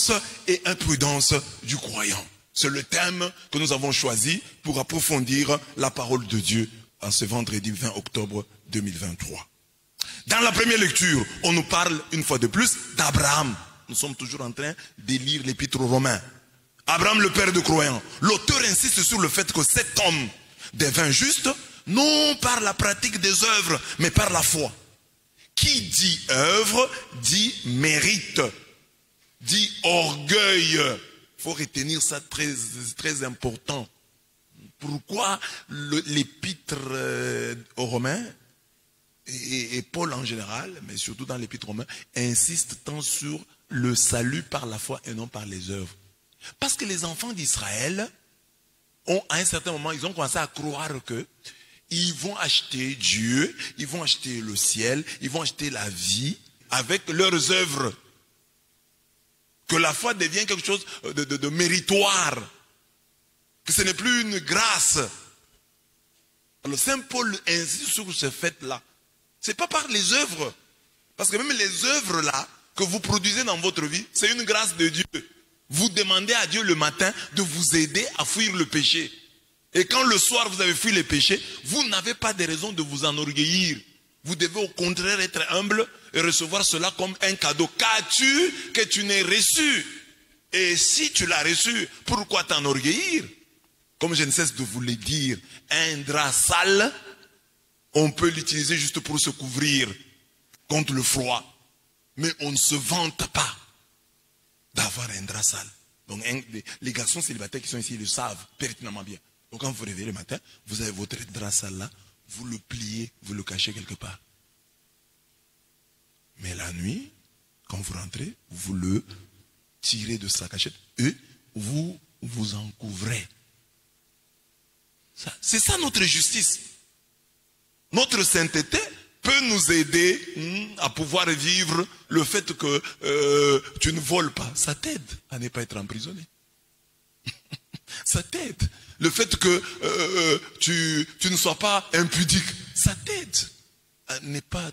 prudence et imprudence du croyant. C'est le thème que nous avons choisi pour approfondir la parole de Dieu en ce vendredi 20 octobre 2023. Dans la première lecture, on nous parle une fois de plus d'Abraham. Nous sommes toujours en train de lire l'épître aux Romains. Abraham, le père de croyants. L'auteur insiste sur le fait que cet homme devint juste, non par la pratique des œuvres, mais par la foi. Qui dit œuvre, dit mérite, dit orgueil. Il faut retenir ça très important. Pourquoi l'épître aux Romains et Paul en général, mais surtout dans l'épître aux Romains, insiste tant sur le salut par la foi et non par les œuvres? Parce que les enfants d'Israël à un certain moment, ils ont commencé à croire que ils vont acheter Dieu, ils vont acheter le ciel, ils vont acheter la vie avec leurs œuvres. Que la foi devient quelque chose de méritoire. Que ce n'est plus une grâce. Alors Saint Paul insiste sur ce fait-là. Ce n'est pas par les œuvres. Parce que même les œuvres là, que vous produisez dans votre vie, c'est une grâce de Dieu. Vous demandez à Dieu le matin de vous aider à fuir le péché. Et quand le soir vous avez fui le péché, vous n'avez pas de raison de vous enorgueillir. Vous devez au contraire être humble et recevoir cela comme un cadeau. Qu'as-tu que tu n'aies reçu? Et si tu l'as reçu, pourquoi t'enorgueillir? Comme je ne cesse de vous le dire, un drap sale, on peut l'utiliser juste pour se couvrir contre le froid. Mais on ne se vante pas d'avoir un drap sale. Donc les garçons célibataires qui sont ici, ils le savent pertinemment bien. Donc quand vous vous réveillez le matin, vous avez votre drap sale là, vous le pliez, vous le cachez quelque part. Mais la nuit, quand vous rentrez, vous le tirez de sa cachette et vous vous en couvrez. C'est ça notre justice. Notre sainteté peut nous aider à pouvoir vivre le fait que tu ne voles pas. Ça t'aide à ne pas être emprisonné. Ça t'aide. Le fait que tu ne sois pas impudique, ça t'aide à ne pas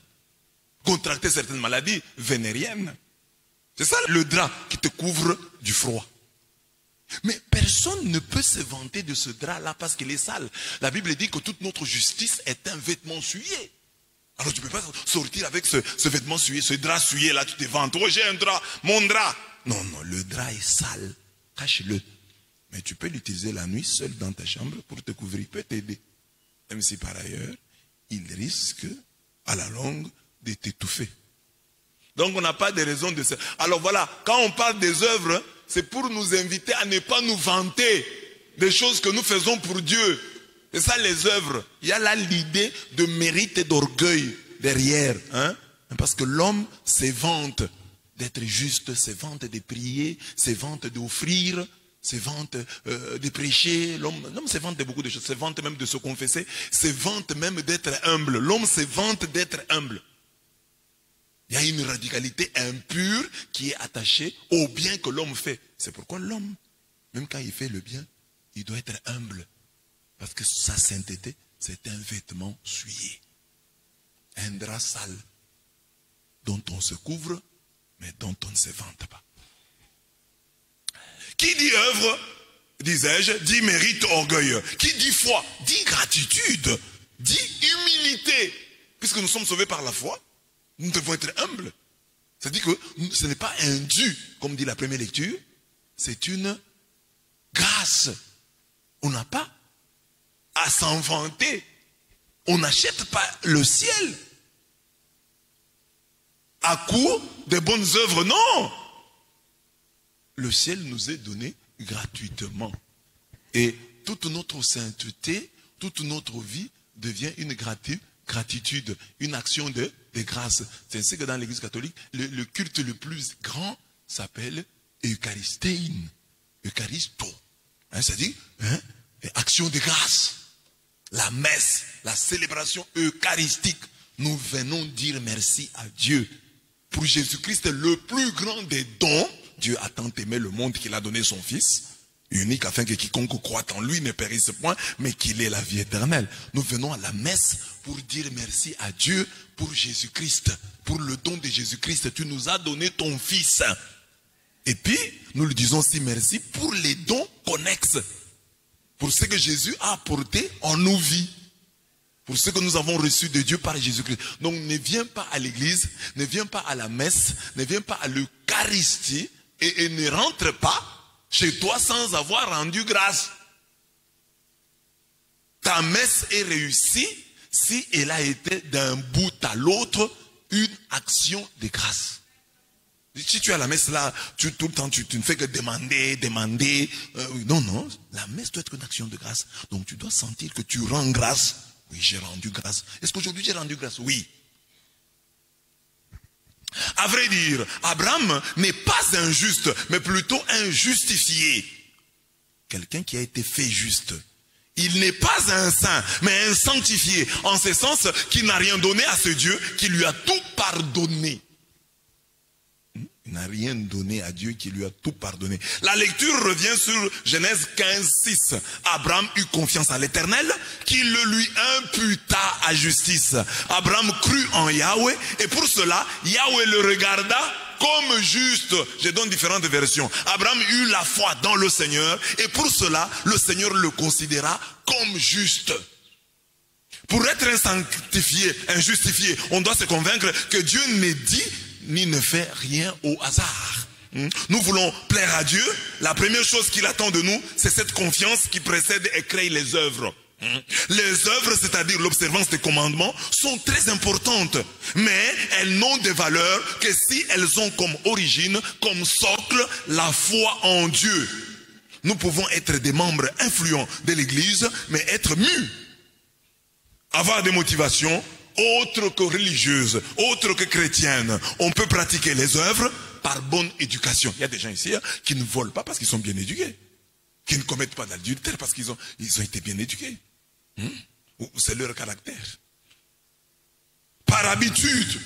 contracter certaines maladies vénériennes. C'est ça le drap qui te couvre du froid. Mais personne ne peut se vanter de ce drap-là parce qu'il est sale. La Bible dit que toute notre justice est un vêtement souillé. Alors tu ne peux pas sortir avec ce vêtement souillé, ce drap souillé là, tu te vantes. Oh, j'ai un drap, mon drap. Non, non, le drap est sale. Cache-le. Mais tu peux l'utiliser la nuit seul dans ta chambre pour te couvrir. Il peut t'aider. Même si par ailleurs, il risque à la longue de t'étouffer. Donc on n'a pas de raison de ça. Alors voilà, quand on parle des œuvres, c'est pour nous inviter à ne pas nous vanter des choses que nous faisons pour Dieu. C'est ça les œuvres. Il y a là l'idée de mérite et d'orgueil derrière. Hein? Parce que l'homme se vante d'être juste, se vante de prier, se vante d'offrir, se vante de prêcher. L'homme se vante de beaucoup de choses, se vante même de se confesser, se vante même d'être humble. L'homme se vante d'être humble. Il y a une radicalité impure qui est attachée au bien que l'homme fait. C'est pourquoi l'homme, même quand il fait le bien, il doit être humble. Parce que sa sainteté, c'est un vêtement souillé. Un drap sale dont on se couvre, mais dont on ne se vante pas. Qui dit œuvre, disais-je, dit mérite, orgueil. Qui dit foi, dit gratitude, dit humilité. Puisque nous sommes sauvés par la foi, nous devons être humbles. C'est-à-dire que ce n'est pas un dû, comme dit la première lecture, c'est une grâce. On n'a pas à s'en vanter. On n'achète pas le ciel à coup de bonnes œuvres, non. Le ciel nous est donné gratuitement. Et toute notre sainteté, toute notre vie devient une gratitude, une action de grâce. C'est ainsi que dans l'église catholique, le culte le plus grand s'appelle Eucharistéin. Eucharisto. C'est-à-dire, action de grâce. La messe, la célébration eucharistique. Nous venons dire merci à Dieu. Pour Jésus-Christ, le plus grand des dons, Dieu a tant aimé le monde qu'il a donné son Fils, unique afin que quiconque croit en lui ne périsse point, mais qu'il ait la vie éternelle. Nous venons à la messe pour dire merci à Dieu pour Jésus-Christ, pour le don de Jésus-Christ. Tu nous as donné ton Fils. Et puis, nous lui disons aussi merci pour les dons connexes. Pour ce que Jésus a apporté en nos vies. Pour ce que nous avons reçu de Dieu par Jésus-Christ. Donc ne viens pas à l'église, ne viens pas à la messe, ne viens pas à l'Eucharistie et ne rentre pas chez toi sans avoir rendu grâce. Ta messe est réussie si elle a été d'un bout à l'autre une action de grâce. Si tu es à la messe là, tout le temps tu ne fais que demander. Non, la messe doit être une action de grâce. Donc tu dois sentir que tu rends grâce. Oui, j'ai rendu grâce. Est-ce qu'aujourd'hui j'ai rendu grâce? Oui. À vrai dire, Abraham n'est pas un juste, mais plutôt un justifié. Quelqu'un qui a été fait juste. Il n'est pas un saint, mais un sanctifié. En ce sens qu'il n'a rien donné à ce Dieu qui lui a tout pardonné. Il n'a rien donné à Dieu qui lui a tout pardonné. La lecture revient sur Genèse 15, 6. Abraham eut confiance à l'Éternel qui le lui imputa à justice. Abraham crut en Yahweh et pour cela, Yahweh le regarda comme juste. Je donne différentes versions. Abraham eut la foi dans le Seigneur et pour cela, le Seigneur le considéra comme juste. Pour être un sanctifié, un justifié, on doit se convaincre que Dieu n'est dit ni ne fait rien au hasard. Nous voulons plaire à Dieu. La première chose qu'il attend de nous, c'est cette confiance qui précède et crée les œuvres. Les œuvres, c'est-à-dire l'observance des commandements, sont très importantes. Mais elles n'ont de valeur que si elles ont comme origine, comme socle, la foi en Dieu. Nous pouvons être des membres influents de l'Église, mais être mus. Avoir des motivations autre que religieuse, autre que chrétienne. On peut pratiquer les œuvres par bonne éducation. Il y a des gens ici qui ne volent pas parce qu'ils sont bien éduqués. Qui ne commettent pas d'adultère parce qu'ils ont été bien éduqués. C'est leur caractère. Par habitude.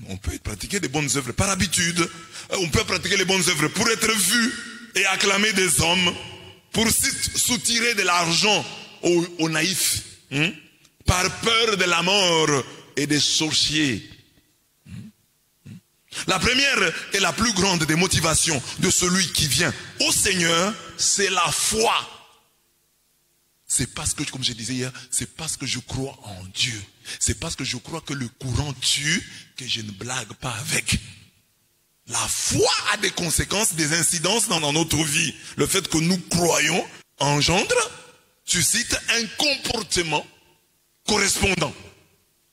On peut pratiquer des bonnes œuvres par habitude. On peut pratiquer les bonnes œuvres pour être vu et acclamé des hommes. Pour soutirer de l'argent aux naïfs. Par peur de la mort et des sorciers. La première et la plus grande des motivations de celui qui vient au Seigneur, c'est la foi. C'est parce que, comme je disais hier, c'est parce que je crois en Dieu. C'est parce que je crois que le courant tue que je ne blague pas avec. La foi a des conséquences, des incidences dans notre vie. Le fait que nous croyons engendre, suscite un comportement correspondant.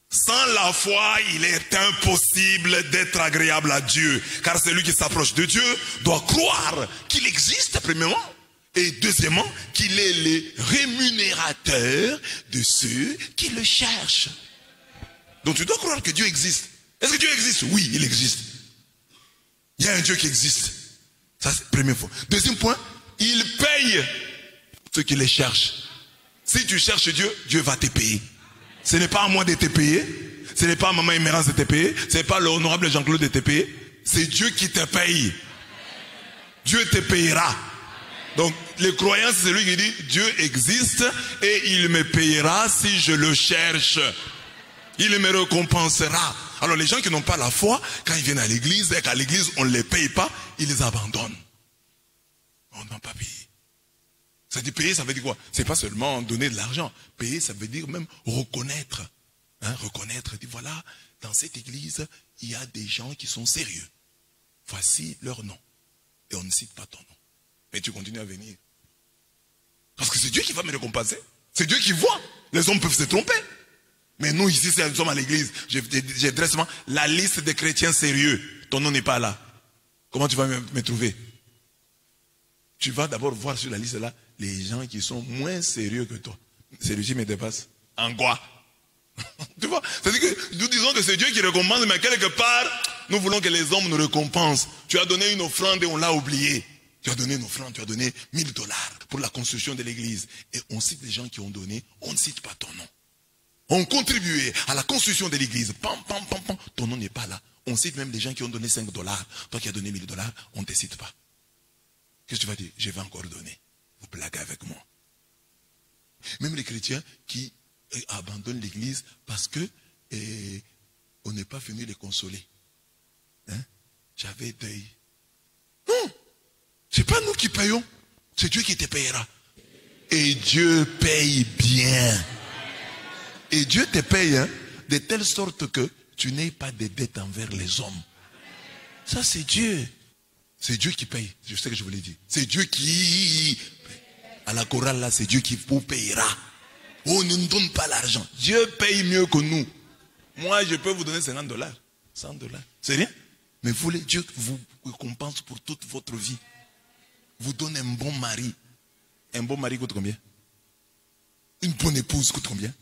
Sans la foi, il est impossible d'être agréable à Dieu. Car celui qui s'approche de Dieu doit croire qu'il existe, premièrement. Et deuxièmement, qu'il est le rémunérateur de ceux qui le cherchent. Donc tu dois croire que Dieu existe. Est-ce que Dieu existe? Oui, il existe. Il y a un Dieu qui existe. Ça, c'est la première fois. Deuxième point, il paye ceux qui les cherchent. Si tu cherches Dieu, Dieu va te payer. Ce n'est pas à moi de te payer. Ce n'est pas à Maman Emerance de te payer. Ce n'est pas l'honorable Jean-Claude de te payer. C'est Dieu qui te paye. Dieu te payera. Donc, le croyant, c'est celui qui dit, Dieu existe et il me payera si je le cherche. Il me récompensera. Alors, les gens qui n'ont pas la foi, quand ils viennent à l'église et qu'à l'église, on ne les paye pas, ils les abandonnent. On n'a pas payé. Ça dit payer, ça veut dire quoi? C'est pas seulement donner de l'argent. Payer, ça veut dire même reconnaître. Reconnaître, dire voilà, dans cette église, il y a des gens qui sont sérieux. Voici leur nom. Et on ne cite pas ton nom. Mais tu continues à venir. Parce que c'est Dieu qui va me récompenser. C'est Dieu qui voit. Les hommes peuvent se tromper. Mais nous, ici, nous sommes à l'église. Je dresse la liste des chrétiens sérieux. Ton nom n'est pas là. Comment tu vas me trouver? Tu vas d'abord voir sur la liste là les gens qui sont moins sérieux que toi. Celui-ci me dépasse. En quoi? Tu vois? C'est-à-dire que nous disons que c'est Dieu qui récompense, mais quelque part, nous voulons que les hommes nous récompensent. Tu as donné une offrande et on l'a oublié. Tu as donné une offrande, tu as donné $1000 pour la construction de l'église. Et on cite les gens qui ont donné, on ne cite pas ton nom. On contribué à la construction de l'église. Pam, pam, pam, pam. Ton nom n'est pas là. On cite même les gens qui ont donné $5. Toi qui as donné $1000, on ne te cite pas. Qu'est-ce que tu vas dire? Je vais encore donner. Vous blaguez avec moi. Même les chrétiens qui abandonnent l'église parce que on n'est pas venu les consoler. J'avais deuil. C'est pas nous qui payons, c'est Dieu qui te payera. Et Dieu paye bien. Et Dieu te paye de telle sorte que tu n'aies pas de dettes envers les hommes. Ça c'est Dieu. C'est Dieu qui paye. Je sais que je vous l'ai dit. C'est Dieu qui... À la chorale là, c'est Dieu qui vous payera. Oh, ne nous donne pas l'argent. Dieu paye mieux que nous. Moi, je peux vous donner $50, $100. C'est rien. Mais voulez, Dieu vous récompense pour toute votre vie. Vous donne un bon mari. Un bon mari coûte combien? Une bonne épouse coûte combien?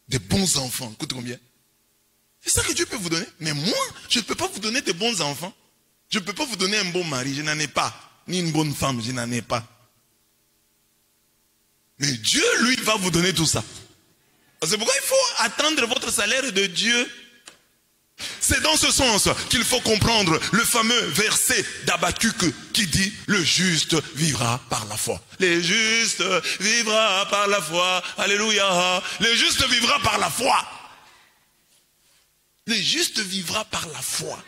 Des bons enfants coûtent combien? C'est ça que Dieu peut vous donner. Mais moi, je ne peux pas vous donner de bons enfants. Je ne peux pas vous donner un bon mari, je n'en ai pas. Ni une bonne femme, je n'en ai pas. Mais Dieu, lui, va vous donner tout ça. C'est pourquoi il faut attendre votre salaire de Dieu. C'est dans ce sens qu'il faut comprendre le fameux verset d'Habakkuk qui dit « Le juste vivra par la foi ». Le juste vivra par la foi. Alléluia. Le juste vivra par la foi. Le juste vivra par la foi.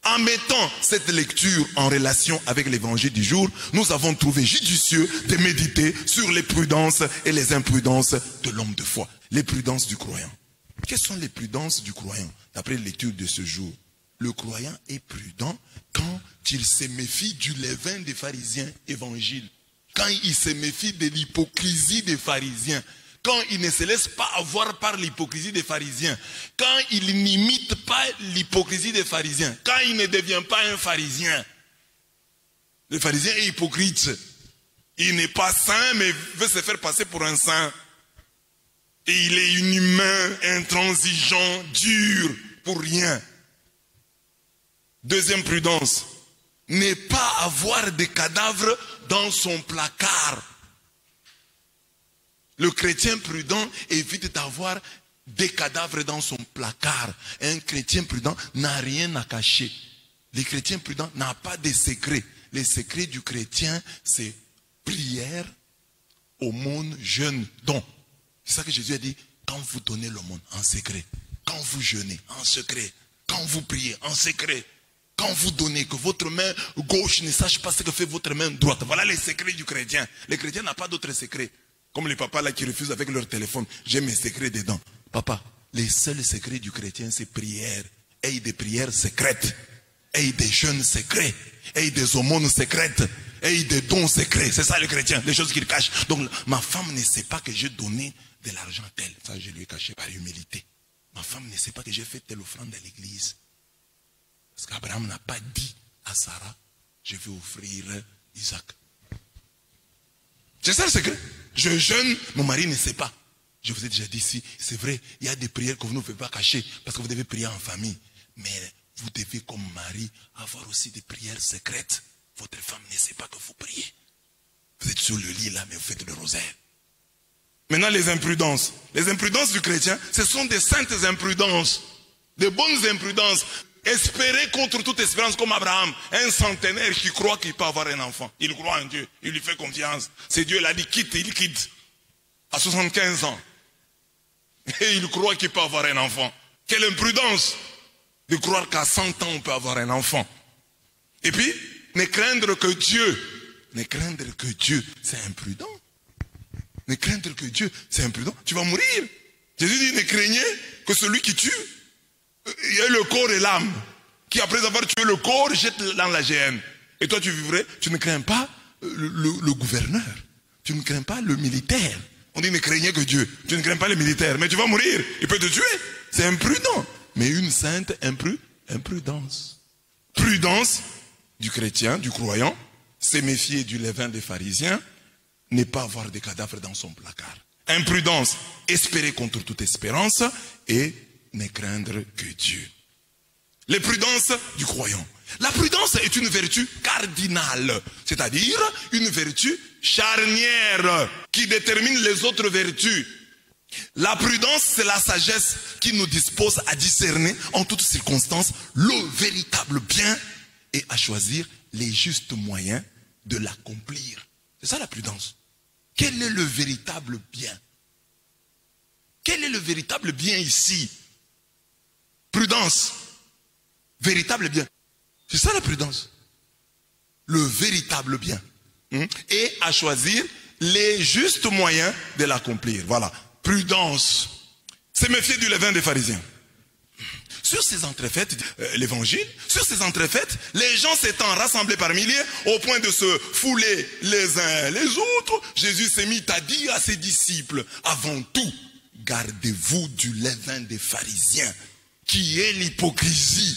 En mettant cette lecture en relation avec l'évangile du jour, nous avons trouvé judicieux de méditer sur les prudences et les imprudences de l'homme de foi. Les prudences du croyant. Quelles sont les prudences du croyant? D'après la lecture de ce jour, le croyant est prudent quand il se méfie du levain des pharisiens évangiles. Quand il se méfie de l'hypocrisie des pharisiens. Quand il ne se laisse pas avoir par l'hypocrisie des pharisiens. Quand il n'imite pas l'hypocrisie des pharisiens. Quand il ne devient pas un pharisien. Le pharisien est hypocrite. Il n'est pas saint, mais veut se faire passer pour un saint. Et il est inhumain, intransigeant, dur, pour rien. Deuxième prudence. Ne pas avoir de cadavres dans son placard. Le chrétien prudent évite d'avoir des cadavres dans son placard. Un chrétien prudent n'a rien à cacher. Le chrétien prudent n'a pas de secrets. Les secrets du chrétien, c'est prière, aumône, jeûne, don. C'est ça que Jésus a dit, quand vous donnez l'aumône en secret, quand vous jeûnez en secret, quand vous priez en secret, quand vous donnez, que votre main gauche ne sache pas ce que fait votre main droite. Voilà les secrets du chrétien. Le chrétien n'a pas d'autres secrets. Comme les papas là qui refusent avec leur téléphone. J'ai mes secrets dedans. Papa, les seuls secrets du chrétien, c'est prière. Et des prières secrètes. Et des jeûnes secrets. Et des aumônes secrètes. Et des dons secrets. C'est ça le chrétien, les choses qu'il cache. Donc ma femme ne sait pas que j'ai donné de l'argent à tel. Ça je lui ai caché par humilité. Ma femme ne sait pas que j'ai fait telle offrande à l'église. Parce qu'Abraham n'a pas dit à Sarah, je vais offrir Isaac. C'est ça le secret. Je jeûne, mon mari ne sait pas. Je vous ai déjà dit ici, c'est vrai, il y a des prières que vous ne pouvez pas cacher, parce que vous devez prier en famille. Mais vous devez, comme mari, avoir aussi des prières secrètes. Votre femme ne sait pas que vous priez. Vous êtes sur le lit là, mais vous faites le rosaire. Maintenant, les imprudences. Les imprudences du chrétien, ce sont des saintes imprudences. Des bonnes imprudences. Espérer contre toute espérance comme Abraham, un centenaire qui croit qu'il peut avoir un enfant. Il croit en Dieu, il lui fait confiance. C'est Dieu l'a dit, quitte, il quitte. À 75 ans. Et il croit qu'il peut avoir un enfant. Quelle imprudence de croire qu'à 100 ans on peut avoir un enfant. Et puis, ne craindre que Dieu, c'est imprudent. Ne craindre que Dieu, c'est imprudent. Tu vas mourir. Jésus dit, ne craignez que celui qui tue. Il y a le corps et l'âme, qui après avoir tué le corps, jette dans la géhenne. Et toi tu vivrais, tu ne crains pas le gouverneur, tu ne crains pas le militaire. On dit ne craignez que Dieu, tu ne crains pas le militaire, mais tu vas mourir, il peut te tuer. C'est imprudent, mais une sainte imprudence. Prudence du chrétien, du croyant, c'est méfier du levain des pharisiens, ne pas avoir de cadavres dans son placard. Imprudence, espérer contre toute espérance et ne craindre que Dieu. Les prudences du croyant. La prudence est une vertu cardinale, c'est-à-dire une vertu charnière qui détermine les autres vertus. La prudence, c'est la sagesse qui nous dispose à discerner en toutes circonstances le véritable bien et à choisir les justes moyens de l'accomplir. C'est ça la prudence. Quel est le véritable bien? Quel est le véritable bien ici? Prudence. Véritable bien. C'est ça la prudence. le véritable bien et à choisir les justes moyens de l'accomplir. Voilà. Prudence. Se méfier du levain des pharisiens. Sur ces entrefaites, l'évangile, sur ces entrefaites, les gens s'étant rassemblés par milliers au point de se fouler les uns les autres, Jésus s'est mis à dire à ses disciples, avant tout, gardez-vous du levain des pharisiens, qui est l'hypocrisie.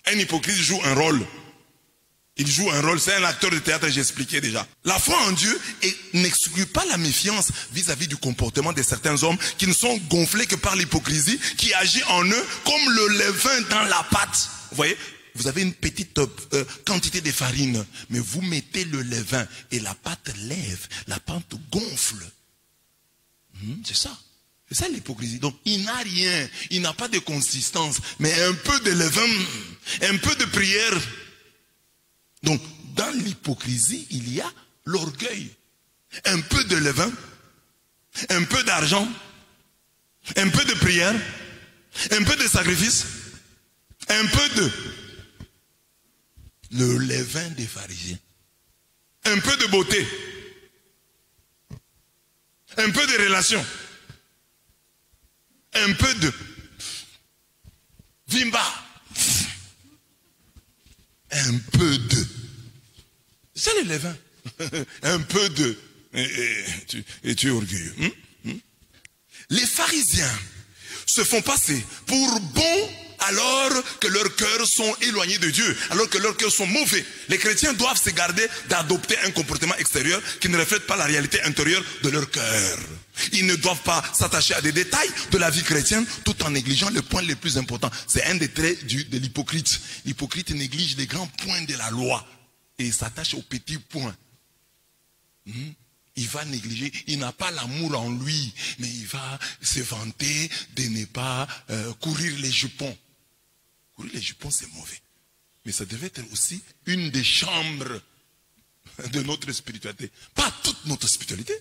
Un hypocrite joue un rôle. Il joue un rôle, c'est un acteur de théâtre, j'ai expliqué déjà. La foi en Dieu n'exclut pas la méfiance vis-à-vis du comportement de certains hommes qui ne sont gonflés que par l'hypocrisie, qui agit en eux comme le levain dans la pâte. Vous voyez, vous avez une petite quantité de farine, mais vous mettez le levain et la pâte lève, la pâte gonfle. C'est ça. C'est ça l'hypocrisie. Donc il n'a rien, il n'a pas de consistance, mais un peu de levain, un peu de prière. Donc, dans l'hypocrisie, il y a l'orgueil. Un peu de levain, un peu d'argent, un peu de prière, un peu de sacrifice, un peu de... le levain des pharisiens. Un peu de beauté. Un peu de relation. Un peu de... vimba. Un peu de... c'est le levain. Un peu de... et tu es orgueilleux. Les pharisiens se font passer pour bons alors que leurs cœurs sont éloignés de Dieu, alors que leurs cœurs sont mauvais. Les chrétiens doivent se garder d'adopter un comportement extérieur qui ne reflète pas la réalité intérieure de leur cœur. Ils ne doivent pas s'attacher à des détails de la vie chrétienne tout en négligeant le point le plus important. C'est un des traits de l'hypocrite. L'hypocrite néglige les grands points de la loi et il s'attache aux petits points. Il va négliger, il n'a pas l'amour en lui, mais il va se vanter de ne pas courir les jupons. Courir les jupons, c'est mauvais. Mais ça devait être aussi une des chambres de notre spiritualité. Pas toute notre spiritualité.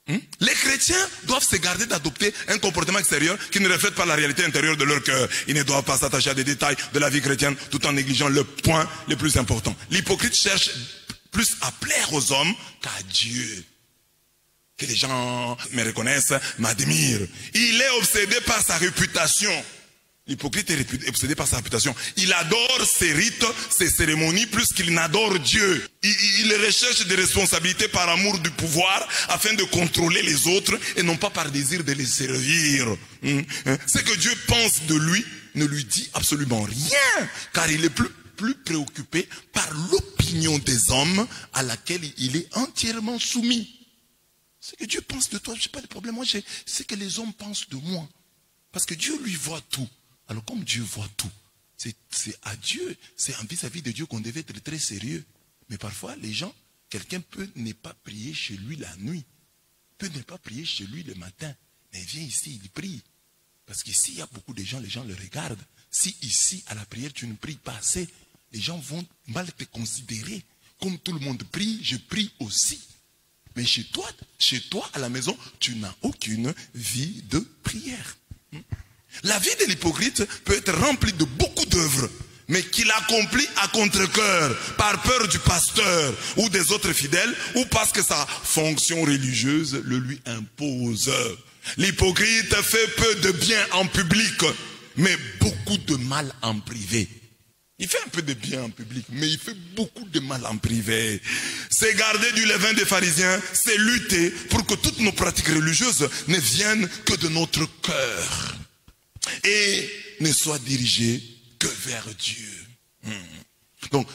Les chrétiens doivent se garder d'adopter un comportement extérieur qui ne reflète pas la réalité intérieure de leur cœur. Ils ne doivent pas s'attacher à des détails de la vie chrétienne tout en négligeant le point le plus important. L'hypocrite cherche plus à plaire aux hommes qu'à Dieu. Que les gens me reconnaissent, m'admirent. Il est obsédé par sa réputation. L'hypocrite est obsédé par sa réputation. Il adore ses rites, ses cérémonies, plus qu'il n'adore Dieu. Il recherche des responsabilités par amour du pouvoir, afin de contrôler les autres, et non pas par désir de les servir. Ce que Dieu pense de lui ne lui dit absolument rien, car il est plus préoccupé par l'opinion des hommes à laquelle il est entièrement soumis. Ce que Dieu pense de toi, je n'ai pas de problème. Moi, c'est ce que les hommes pensent de moi. Parce que Dieu lui voit tout. Alors comme Dieu voit tout, c'est à Dieu, c'est vis-à-vis de Dieu qu'on devait être très sérieux. Mais parfois, les gens, quelqu'un peut ne pas prier chez lui la nuit, peut ne pas prier chez lui le matin, mais il vient ici, il prie. Parce qu'ici, il y a beaucoup de gens, les gens le regardent. Si ici, à la prière, tu ne pries pas assez, les gens vont mal te considérer. Comme tout le monde prie, je prie aussi. Mais chez toi, à la maison, tu n'as aucune vie de prière. La vie de l'hypocrite peut être remplie de beaucoup d'œuvres, mais qu'il accomplit à contre-cœur, par peur du pasteur ou des autres fidèles, ou parce que sa fonction religieuse le lui impose. L'hypocrite fait peu de bien en public, mais beaucoup de mal en privé. Il fait un peu de bien en public, mais il fait beaucoup de mal en privé. C'est garder du levain des pharisiens, c'est lutter pour que toutes nos pratiques religieuses ne viennent que de notre cœur et ne soient dirigées que vers Dieu. Donc,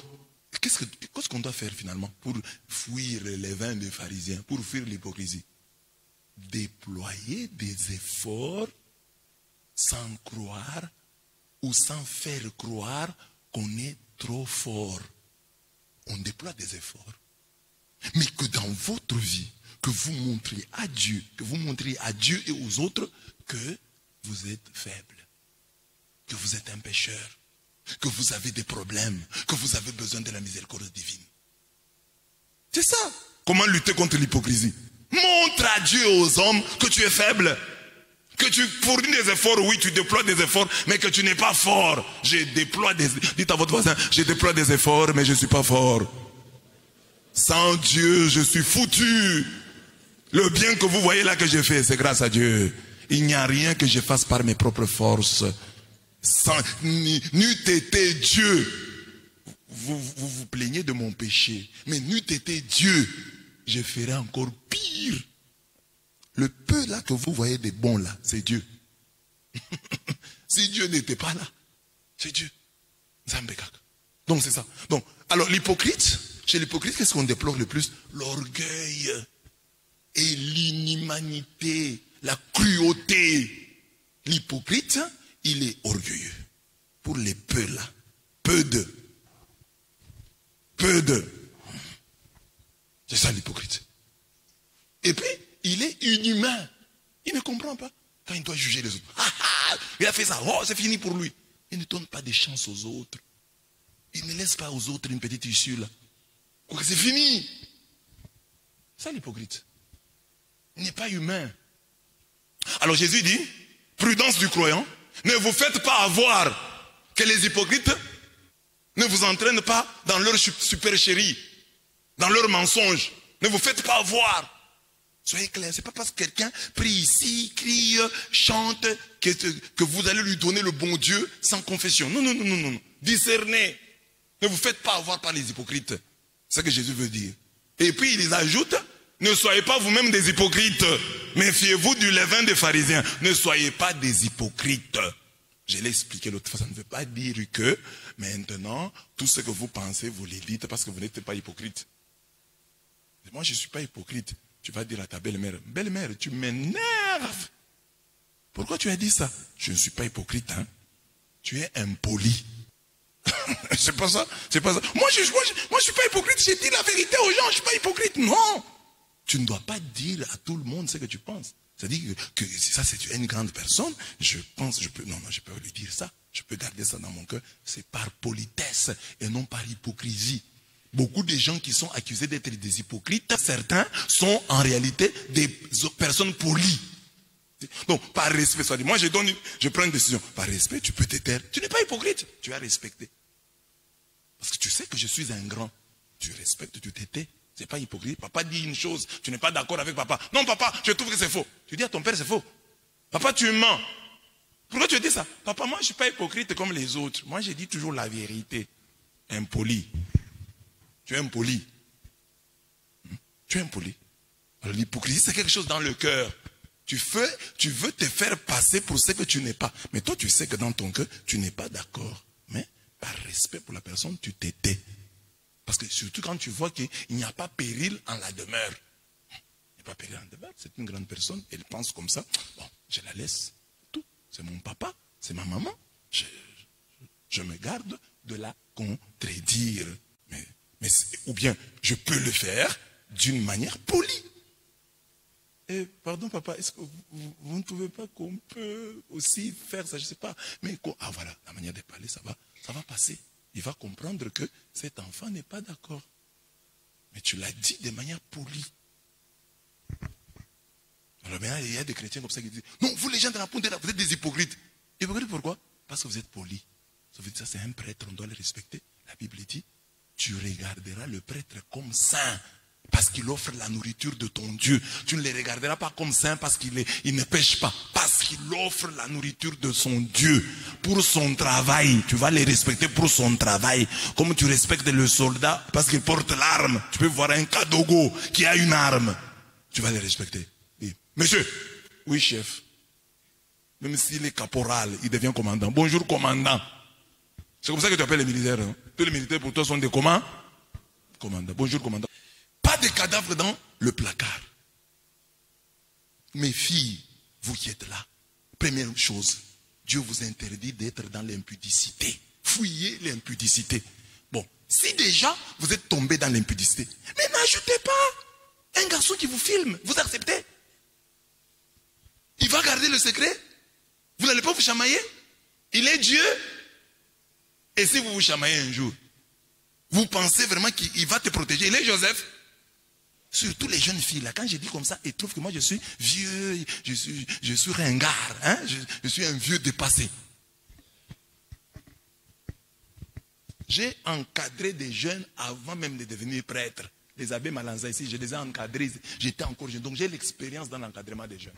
qu'est-ce qu'on doit faire finalement pour fuir le levain des pharisiens, pour fuir l'hypocrisie? Déployer des efforts sans croire ou sans faire croire qu'on est trop fort. On déploie des efforts. Mais que dans votre vie, que vous montriez à Dieu, et aux autres que vous êtes faible, que vous êtes un pécheur, que vous avez des problèmes, que vous avez besoin de la miséricorde divine. C'est ça. Comment lutter contre l'hypocrisie? Montre à Dieu et aux hommes que tu es faible, Que tu fournis des efforts, oui, tu déploies des efforts, mais que tu n'es pas fort. Dites à votre voisin, je déploie des efforts, mais je ne suis pas fort. Sans Dieu, je suis foutu. Le bien que vous voyez là que j'ai fait, c'est grâce à Dieu. Il n'y a rien que je fasse par mes propres forces. N'eût été Dieu. Vous plaignez de mon péché, mais n'eût été Dieu, je ferais encore pire. Le peu là que vous voyez des bons là, c'est Dieu. Si Dieu n'était pas là, c'est Dieu. Donc c'est ça. Donc, alors l'hypocrite, chez l'hypocrite, qu'est-ce qu'on déplore le plus? L'orgueil et l'inhumanité, la cruauté. L'hypocrite, il est orgueilleux. Pour les peu là, peu de. C'est ça l'hypocrite. Et puis, il est inhumain. Il ne comprend pas. Quand il doit juger les autres. Il a fait ça. Oh, c'est fini pour lui. Il ne donne pas de chance aux autres. Il ne laisse pas aux autres une petite issue là. C'est fini. C'est ça l'hypocrite. Il n'est pas humain. Alors Jésus dit, prudence du croyant, ne vous faites pas avoir que les hypocrites ne vous entraînent pas dans leur supercherie, dans leur mensonge. Ne vous faites pas avoir. Soyez clairs, c'est pas parce que quelqu'un prie ici, crie, chante, que vous allez lui donner le bon Dieu sans confession. Non. Discernez. Ne vous faites pas avoir par les hypocrites. C'est ce que Jésus veut dire. Et puis il ajoute, ne soyez pas vous-même des hypocrites. Méfiez-vous du levain des pharisiens. Ne soyez pas des hypocrites. Je l'ai expliqué l'autre fois, ça ne veut pas dire que maintenant, tout ce que vous pensez, vous le dites parce que vous n'êtes pas hypocrite. Moi, je ne suis pas hypocrite. Tu vas dire à ta belle-mère, belle-mère, tu m'énerves. Pourquoi tu as dit ça? Je ne suis pas hypocrite, hein. Tu es impoli. C'est pas ça, c'est pas ça. Moi, je suis pas hypocrite, j'ai dit la vérité aux gens, je ne suis pas hypocrite. Non. Tu ne dois pas dire à tout le monde ce que tu penses. C'est-à-dire que ça, c'est une grande personne, je peux lui dire ça. Je peux garder ça dans mon cœur. C'est par politesse et non par hypocrisie. Beaucoup de gens qui sont accusés d'être des hypocrites, certains sont en réalité des personnes polies. Donc, par respect, moi je prends une décision. Par respect, tu peux te taire. Tu n'es pas hypocrite, tu as respecté. Parce que tu sais que je suis un grand. Tu respectes, tu te tais. C'est pas hypocrite. Papa dit une chose, tu n'es pas d'accord avec papa. Non, papa, je trouve que c'est faux. Tu dis à ton père, c'est faux. Papa, tu mens. Pourquoi tu dis ça? Papa, moi je ne suis pas hypocrite comme les autres. Moi, je dis toujours la vérité. Impoli. Tu es impoli. Tu es impoli. Alors l'hypocrisie, c'est quelque chose dans le cœur. Tu veux te faire passer pour ce que tu n'es pas. Mais toi, tu sais que dans ton cœur, tu n'es pas d'accord. Mais par respect pour la personne, tu te tais. Parce que surtout quand tu vois qu'il n'y a pas péril en la demeure. Il n'y a pas péril en la demeure. C'est une grande personne. Elle pense comme ça. Bon, je la laisse. Tout. C'est mon papa. C'est ma maman. Je me garde de la contredire. Ou bien, je peux le faire d'une manière polie. Et pardon papa, est-ce que vous ne trouvez pas qu'on peut aussi faire ça? Je ne sais pas. Mais voilà, la manière de parler, ça va passer. Il va comprendre que cet enfant n'est pas d'accord. Mais tu l'as dit de manière polie. Alors maintenant, il y a des chrétiens comme ça qui disent, non, vous les gens de la Pondera, vous êtes des hypocrites. Hypocrites pourquoi? Parce que vous êtes polis. Ça c'est un prêtre, on doit le respecter. La Bible dit, tu regarderas le prêtre comme saint parce qu'il offre la nourriture de ton Dieu. Tu ne le regarderas pas comme saint parce qu'il ne pêche pas. Parce qu'il offre la nourriture de son Dieu pour son travail. Tu vas les respecter pour son travail. Comme tu respectes le soldat parce qu'il porte l'arme. Tu peux voir un Kadogo qui a une arme. Tu vas les respecter. Et, monsieur, oui chef. Même s'il est caporal, il devient commandant. Bonjour commandant. C'est comme ça que tu appelles les militaires. Hein? Tous les militaires pour toi sont des commandants. Bonjour commandant. Pas de cadavres dans le placard. Mes filles, vous qui êtes là, première chose, Dieu vous interdit d'être dans l'impudicité. Fouillez l'impudicité. Bon, si déjà vous êtes tombé dans l'impudicité, mais n'ajoutez pas un garçon qui vous filme, vous acceptez? Il va garder le secret? Vous n'allez pas vous chamailler? Il est Dieu. Et si vous vous chamaillez un jour, vous pensez vraiment qu'il va te protéger? Il est Joseph. Surtout les jeunes filles, là, quand je dis comme ça, ils trouvent que moi je suis vieux, je suis ringard, hein? Je suis un vieux dépassé. J'ai encadré des jeunes avant même de devenir prêtre. Les abbés Malanza ici, je les ai encadrés, j'étais encore jeune. Donc j'ai l'expérience dans l'encadrement des jeunes.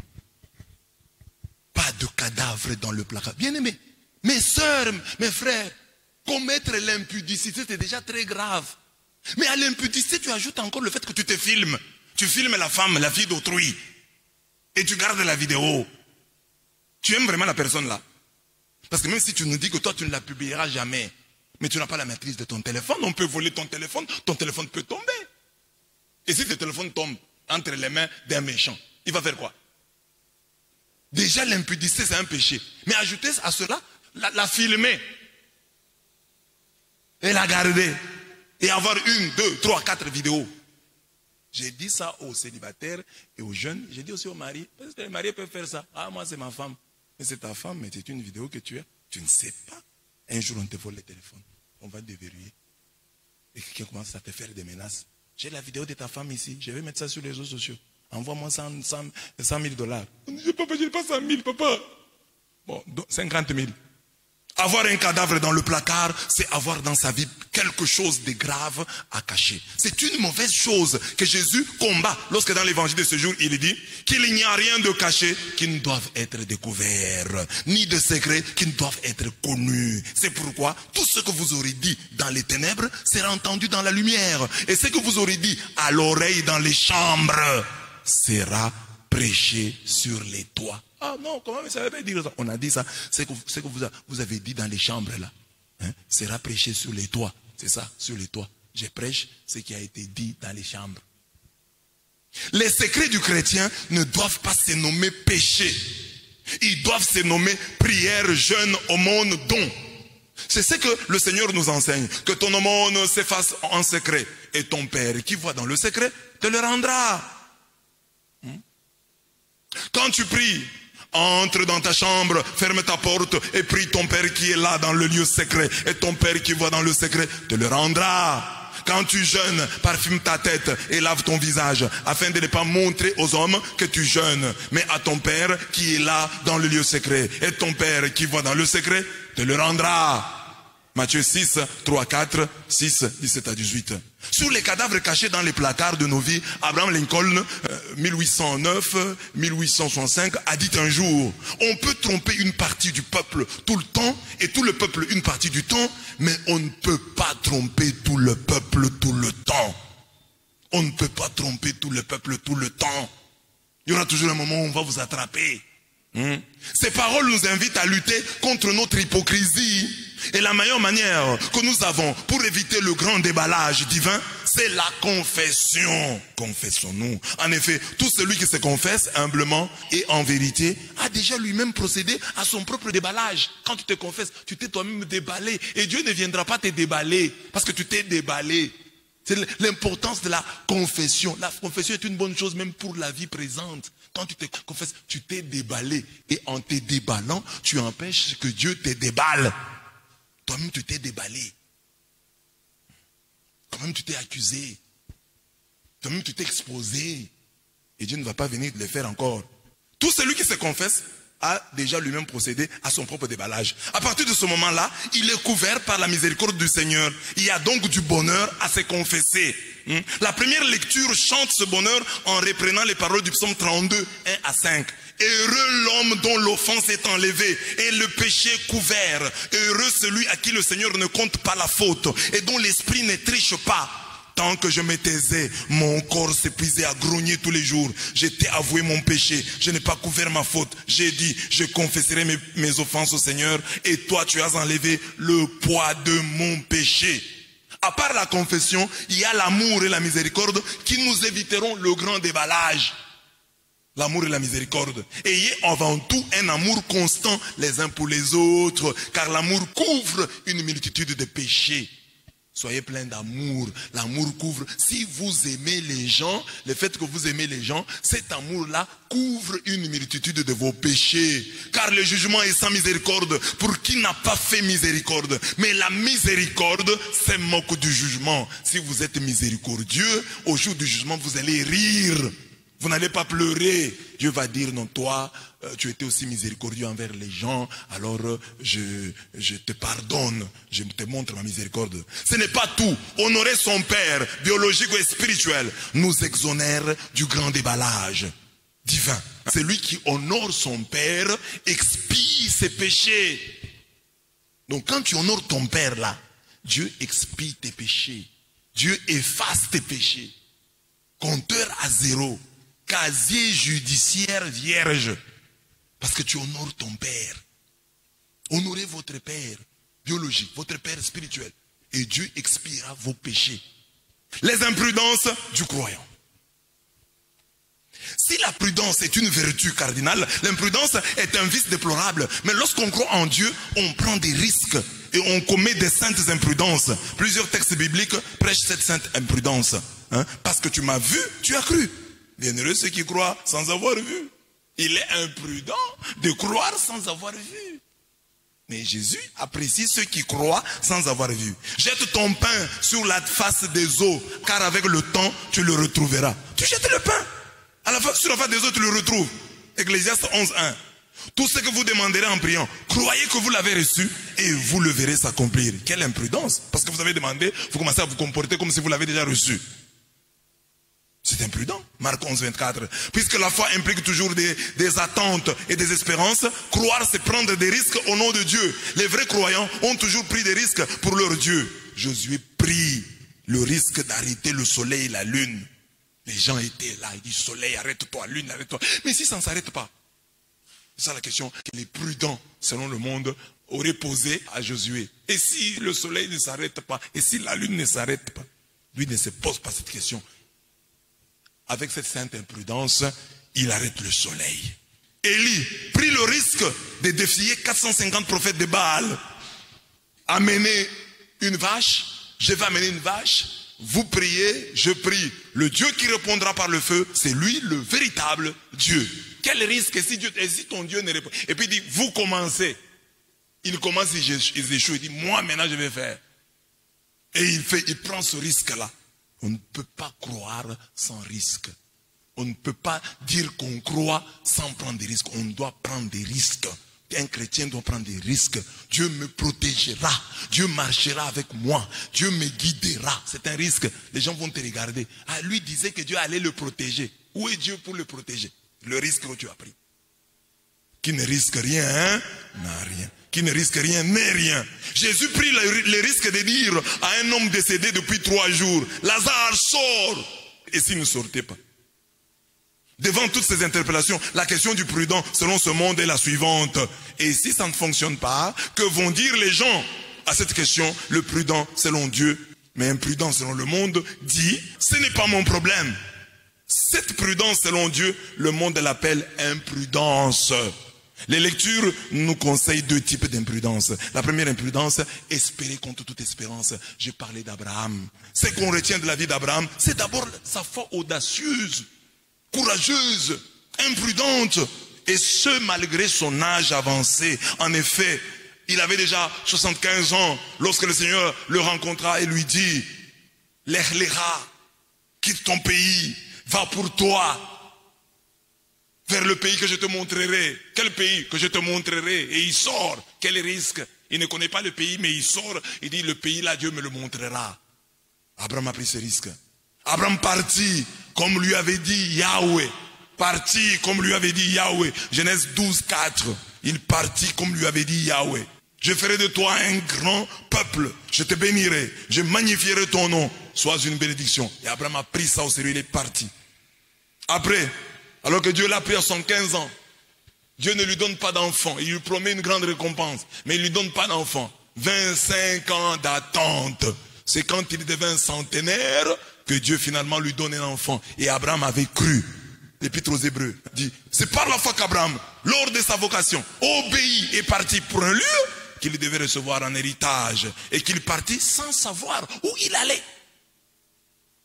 Pas de cadavre dans le placard. Bien-aimés, mes sœurs, mes frères, commettre l'impudicité, c'est déjà très grave. Mais à l'impudicité, tu ajoutes encore le fait que tu te filmes. Tu filmes la femme, la fille d'autrui. Et tu gardes la vidéo. Tu aimes vraiment la personne là. Parce que même si tu nous dis que toi, tu ne la publieras jamais, mais tu n'as pas la maîtrise de ton téléphone, on peut voler ton téléphone peut tomber. Et si ton téléphone tombe entre les mains d'un méchant, il va faire quoi? Déjà, l'impudicité, c'est un péché. Mais ajouter à cela, la filmer. Et la garder. Et avoir 1, 2, 3, 4 vidéos. J'ai dit ça aux célibataires et aux jeunes. J'ai dit aussi aux maris. Parce que les mariés peuvent faire ça. Ah, moi, c'est ma femme. Mais c'est ta femme, mais c'est une vidéo que tu as. Tu ne sais pas. Un jour, on te vole le téléphone. On va te déverrouiller. Et quelqu'un commence à te faire des menaces. J'ai la vidéo de ta femme ici. Je vais mettre ça sur les réseaux sociaux. Envoie-moi 100 000 dollars. Papa, je n'ai pas 100 000, papa. Bon, 50 000. Avoir un cadavre dans le placard, c'est avoir dans sa vie quelque chose de grave à cacher. C'est une mauvaise chose que Jésus combat lorsque dans l'évangile de ce jour, il dit qu'il n'y a rien de caché qui ne doive être découvert, ni de secret qui ne doivent être connus. C'est pourquoi tout ce que vous aurez dit dans les ténèbres sera entendu dans la lumière. Et ce que vous aurez dit à l'oreille dans les chambres sera prêché sur les toits. Ah non, comment vous savez pas dire ça? On a dit ça, c'est que vous avez dit dans les chambres là, hein, sera prêché sur les toits. C'est ça, sur les toits. Je prêche ce qui a été dit dans les chambres. Les secrets du chrétien ne doivent pas se nommer péché. Ils doivent se nommer prière, jeûne, aumône, don. C'est ce que le Seigneur nous enseigne. Que ton aumône s'efface en secret. Et ton Père qui voit dans le secret te le rendra. Quand tu pries, entre dans ta chambre, ferme ta porte et prie ton Père qui est là dans le lieu secret. Et ton Père qui voit dans le secret te le rendra. Quand tu jeûnes, parfume ta tête et lave ton visage, afin de ne pas montrer aux hommes que tu jeûnes, mais à ton Père qui est là dans le lieu secret. Et ton Père qui voit dans le secret te le rendra. Matthieu 6, 3, 4, 6, 17 à 18. Sur les cadavres cachés dans les placards de nos vies, Abraham Lincoln, 1809-1865, a dit un jour, on peut tromper une partie du peuple tout le temps, et tout le peuple une partie du temps, mais on ne peut pas tromper tout le peuple tout le temps. On ne peut pas tromper tout le peuple tout le temps. Il y aura toujours un moment où on va vous attraper. Ces paroles nous invitent à lutter contre notre hypocrisie. Et la meilleure manière que nous avons pour éviter le grand déballage divin, c'est la confession. Confessons-nous. En effet, tout celui qui se confesse humblement et en vérité a déjà lui-même procédé à son propre déballage. Quand tu te confesses, tu t'es toi-même déballé. Et Dieu ne viendra pas te déballer parce que tu t'es déballé. C'est l'importance de la confession. La confession est une bonne chose même pour la vie présente. Quand tu te confesses, tu t'es déballé. Et en te déballant, tu empêches que Dieu te déballe. Toi-même, tu t'es déballé. Toi-même, tu t'es accusé. Toi-même, tu t'es exposé. Et Dieu ne va pas venir te le faire encore. Tout celui qui se confesse a déjà lui-même procédé à son propre déballage. À partir de ce moment-là, il est couvert par la miséricorde du Seigneur. Il y a donc du bonheur à se confesser. La première lecture chante ce bonheur en reprenant les paroles du psaume 32, 1 à 5. Heureux l'homme dont l'offense est enlevée et le péché couvert. Heureux celui à qui le Seigneur ne compte pas la faute et dont l'esprit ne triche pas. Tant que je me taisais, mon corps s'épuisait à grogner tous les jours. J'étais avoué mon péché, je n'ai pas couvert ma faute. J'ai dit, je confesserai mes offenses au Seigneur et toi tu as enlevé le poids de mon péché. À part la confession, il y a l'amour et la miséricorde qui nous éviteront le grand déballage. L'amour et la miséricorde. Ayez avant tout un amour constant les uns pour les autres, car l'amour couvre une multitude de péchés. Soyez plein d'amour. L'amour couvre. Si vous aimez les gens, le fait que vous aimez les gens, cet amour-là couvre une multitude de vos péchés. Car le jugement est sans miséricorde pour qui n'a pas fait miséricorde. Mais la miséricorde se moque du jugement. Si vous êtes miséricordieux, au jour du jugement, vous allez rire. Vous n'allez pas pleurer. Dieu va dire, non, toi, tu étais aussi miséricordieux envers les gens, alors je te pardonne, je te montre ma miséricorde. Ce n'est pas tout. Honorer son père, biologique et spirituel, nous exonère du grand déballage divin. Celui qui honore son père expie ses péchés. Donc quand tu honores ton père là, Dieu expie tes péchés. Dieu efface tes péchés. Compteur à zéro. Casier judiciaire vierge. Parce que tu honores ton père. Honorez votre père biologique, votre père spirituel. Et Dieu expiera vos péchés. Les imprudences du croyant. Si la prudence est une vertu cardinale, l'imprudence est un vice déplorable. Mais lorsqu'on croit en Dieu, on prend des risques et on commet des saintes imprudences. Plusieurs textes bibliques prêchent cette sainte imprudence. Parce que tu m'as vu, tu as cru. Bienheureux ceux qui croient sans avoir vu. Il est imprudent de croire sans avoir vu. Mais Jésus apprécie ceux qui croient sans avoir vu. Jette ton pain sur la face des eaux, car avec le temps, tu le retrouveras. Tu jettes le pain. Sur la face des eaux, tu le retrouves. Ecclésiaste 11:1. Tout ce que vous demanderez en priant, croyez que vous l'avez reçu et vous le verrez s'accomplir. Quelle imprudence. Parce que vous avez demandé, vous commencez à vous comporter comme si vous l'avez déjà reçu. C'est imprudent. Marc 11:24. Puisque la foi implique toujours des attentes et des espérances, croire c'est prendre des risques au nom de Dieu. Les vrais croyants ont toujours pris des risques pour leur Dieu. Josué prit le risque d'arrêter le soleil et la lune. Les gens étaient là, il dit soleil, arrête-toi, lune, arrête-toi. Mais si ça ne s'arrête pas, c'est ça la question que les prudents, selon le monde, auraient posée à Josué. Et si le soleil ne s'arrête pas, et si la lune ne s'arrête pas? Lui ne se pose pas cette question. Avec cette sainte imprudence, il arrête le soleil. Élie prit le risque de défier 450 prophètes de Baal. Amenez une vache, je vais amener une vache, vous priez, je prie. Le Dieu qui répondra par le feu, c'est lui le véritable Dieu. Quel risque si ton Dieu ne répond? Et puis il dit, vous commencez. Il commence, il échoue, il dit, moi maintenant je vais faire. Et il prend ce risque-là. On ne peut pas croire sans risque. On ne peut pas dire qu'on croit sans prendre des risques. On doit prendre des risques. Un chrétien doit prendre des risques. Dieu me protégera. Dieu marchera avec moi. Dieu me guidera. C'est un risque. Les gens vont te regarder. Ah, lui disait que Dieu allait le protéger. Où est Dieu pour le protéger? Le risque que tu as pris. Qui ne risque rien, n'a rien. Qui ne risque rien, n'est rien. Jésus prit le risque de dire à un homme décédé depuis 3 jours, Lazare, sort. Et s'il ne sortait pas? Devant toutes ces interpellations, la question du prudent selon ce monde est la suivante. Et si ça ne fonctionne pas, que vont dire les gens à cette question? Le prudent selon Dieu, mais imprudent selon le monde, dit, ce n'est pas mon problème. Cette prudence selon Dieu, le monde l'appelle imprudence. Les lectures nous conseillent 2 types d'imprudence. La première imprudence, espérer contre toute espérance. J'ai parlé d'Abraham. Ce qu'on retient de la vie d'Abraham, c'est d'abord sa foi audacieuse, courageuse, imprudente. Et ce, malgré son âge avancé. En effet, il avait déjà 75 ans lorsque le Seigneur le rencontra et lui dit, L'Echléra, quitte ton pays, va pour toi vers le pays que je te montrerai. Quel pays que je te montrerai? Et il sort. Quel risque? Il ne connaît pas le pays, mais il sort. Il dit, le pays là, Dieu me le montrera. Abraham a pris ce risque. Abraham partit, comme lui avait dit Yahweh. Parti, comme lui avait dit Yahweh. Genèse 12:4. Il partit, comme lui avait dit Yahweh. Je ferai de toi un grand peuple. Je te bénirai. Je magnifierai ton nom. Sois une bénédiction. Et Abraham a pris ça au sérieux. Il est parti. Après, alors que Dieu l'a pris à 115 ans, Dieu ne lui donne pas d'enfant. Il lui promet une grande récompense, mais il ne lui donne pas d'enfant. 25 ans d'attente. C'est quand il devint centenaire que Dieu finalement lui donne un enfant. Et Abraham avait cru. L'Épître aux Hébreux dit, c'est par la foi qu'Abraham, lors de sa vocation, obéit et partit pour un lieu qu'il devait recevoir en héritage et qu'il partit sans savoir où il allait.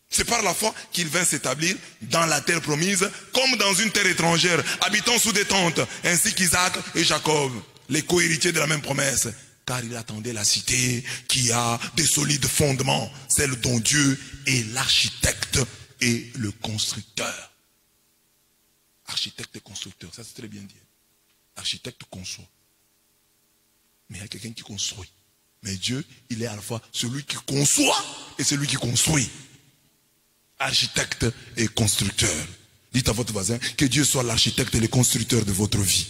C'est par la foi qu'il vint s'établir dans la terre promise, comme dans une terre étrangère, habitant sous des tentes, ainsi qu'Isaac et Jacob, les co-héritiers de la même promesse. Car il attendait la cité qui a des solides fondements, celle dont Dieu est l'architecte et le constructeur. Architecte et constructeur, ça c'est très bien dit. Architecte conçoit. Mais il y a quelqu'un qui construit. Mais Dieu, il est à la fois celui qui conçoit et celui qui construit. Architecte et constructeur. Dites à votre voisin que Dieu soit l'architecte et le constructeur de votre vie.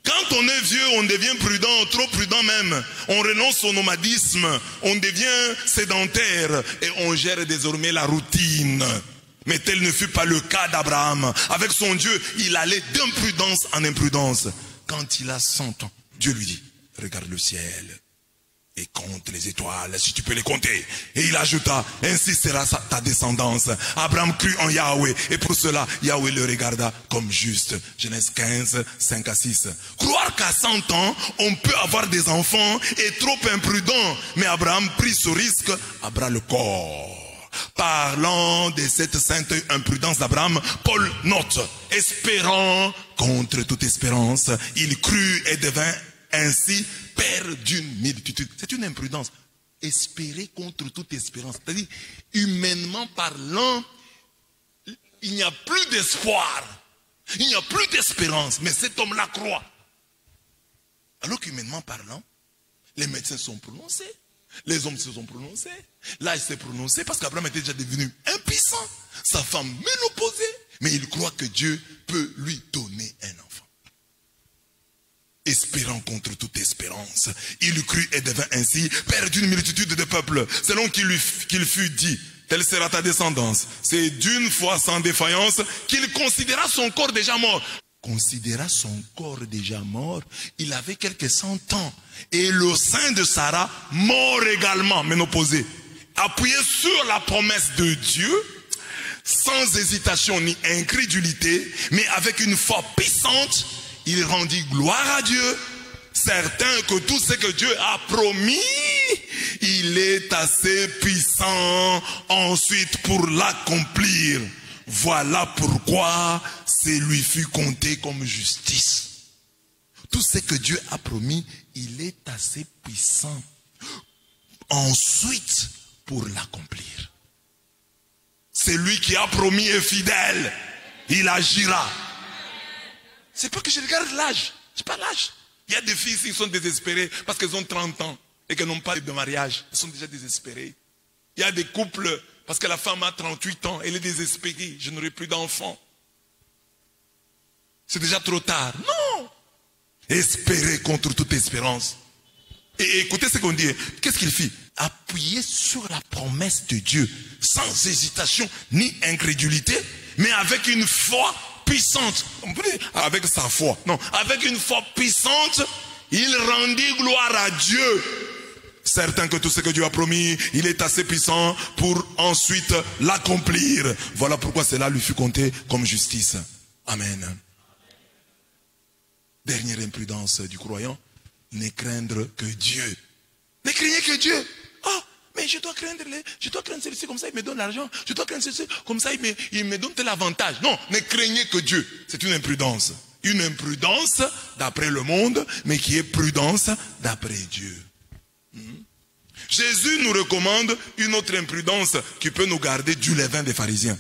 Quand on est vieux, on devient prudent, trop prudent même. On renonce au nomadisme, on devient sédentaire et on gère désormais la routine. Mais tel ne fut pas le cas d'Abraham. Avec son Dieu, il allait d'imprudence en imprudence. Quand il a 100 ans, Dieu lui dit, regarde le ciel et compte les étoiles, si tu peux les compter. Et il ajouta, ainsi sera ta descendance. Abraham crut en Yahweh, et pour cela, Yahweh le regarda comme juste. Genèse 15, 5 à 6. Croire qu'à 100 ans, on peut avoir des enfants est trop imprudent. Mais Abraham prit ce risque à bras le corps. Parlant de cette sainte imprudence d'Abraham, Paul note, espérant contre toute espérance, il crut et devint ainsi père d'une multitude. C'est une imprudence. Espérer contre toute espérance. C'est-à-dire, humainement parlant, il n'y a plus d'espoir. Il n'y a plus d'espérance. Mais cet homme-là croit. Alors qu'humainement parlant, les médecins sont prononcés. Les hommes se sont prononcés. Là, il s'est prononcé parce qu'Abraham était déjà devenu impuissant. Sa femme ménopausée. Mais il croit que Dieu peut lui donner un enfant. Espérant contre toute espérance, il crut et devint ainsi père d'une multitude de peuples, selon qu'il fut dit, telle sera ta descendance. C'est d'une foi sans défaillance qu'il considéra son corps déjà mort. Considéra son corps déjà mort, il avait quelques 100 ans, et le sein de Sarah, mort également, ménopausé, appuyé sur la promesse de Dieu, sans hésitation ni incrédulité, mais avec une foi puissante, il rendit gloire à Dieu, certain que tout ce que Dieu a promis, il est assez puissant ensuite pour l'accomplir. Voilà pourquoi c'est lui fut compté comme justice. Tout ce que Dieu a promis, il est assez puissant ensuite pour l'accomplir. C'est lui qui a promis est fidèle, il agira. C'est pas que je regarde l'âge. C'est pas l'âge. Il y a des filles qui sont désespérées parce qu'elles ont 30 ans et qu'elles n'ont pas de mariage. Elles sont déjà désespérées. Il y a des couples parce que la femme a 38 ans. Elle est désespérée. Je n'aurai plus d'enfants. C'est déjà trop tard. Non. Espérer contre toute espérance. Et écoutez ce qu'on dit. Qu'est-ce qu'il fit? Appuyer sur la promesse de Dieu. Sans hésitation ni incrédulité. Mais avec une foi puissante, avec sa foi, non, avec une foi puissante, il rendit gloire à Dieu, certain que tout ce que Dieu a promis, il est assez puissant pour ensuite l'accomplir. Voilà pourquoi cela lui fut compté comme justice. Amen. Dernière imprudence du croyant, ne craindre que Dieu. Ne craignez que Dieu. Oh, mais je dois craindre celui-ci comme ça, il me donne l'argent. Je dois craindre celui-ci comme ça, il me donne tel avantage. Non, ne craignez que Dieu. C'est une imprudence. Une imprudence d'après le monde, mais qui est prudence d'après Dieu. Jésus nous recommande une autre imprudence qui peut nous garder du levain des pharisiens.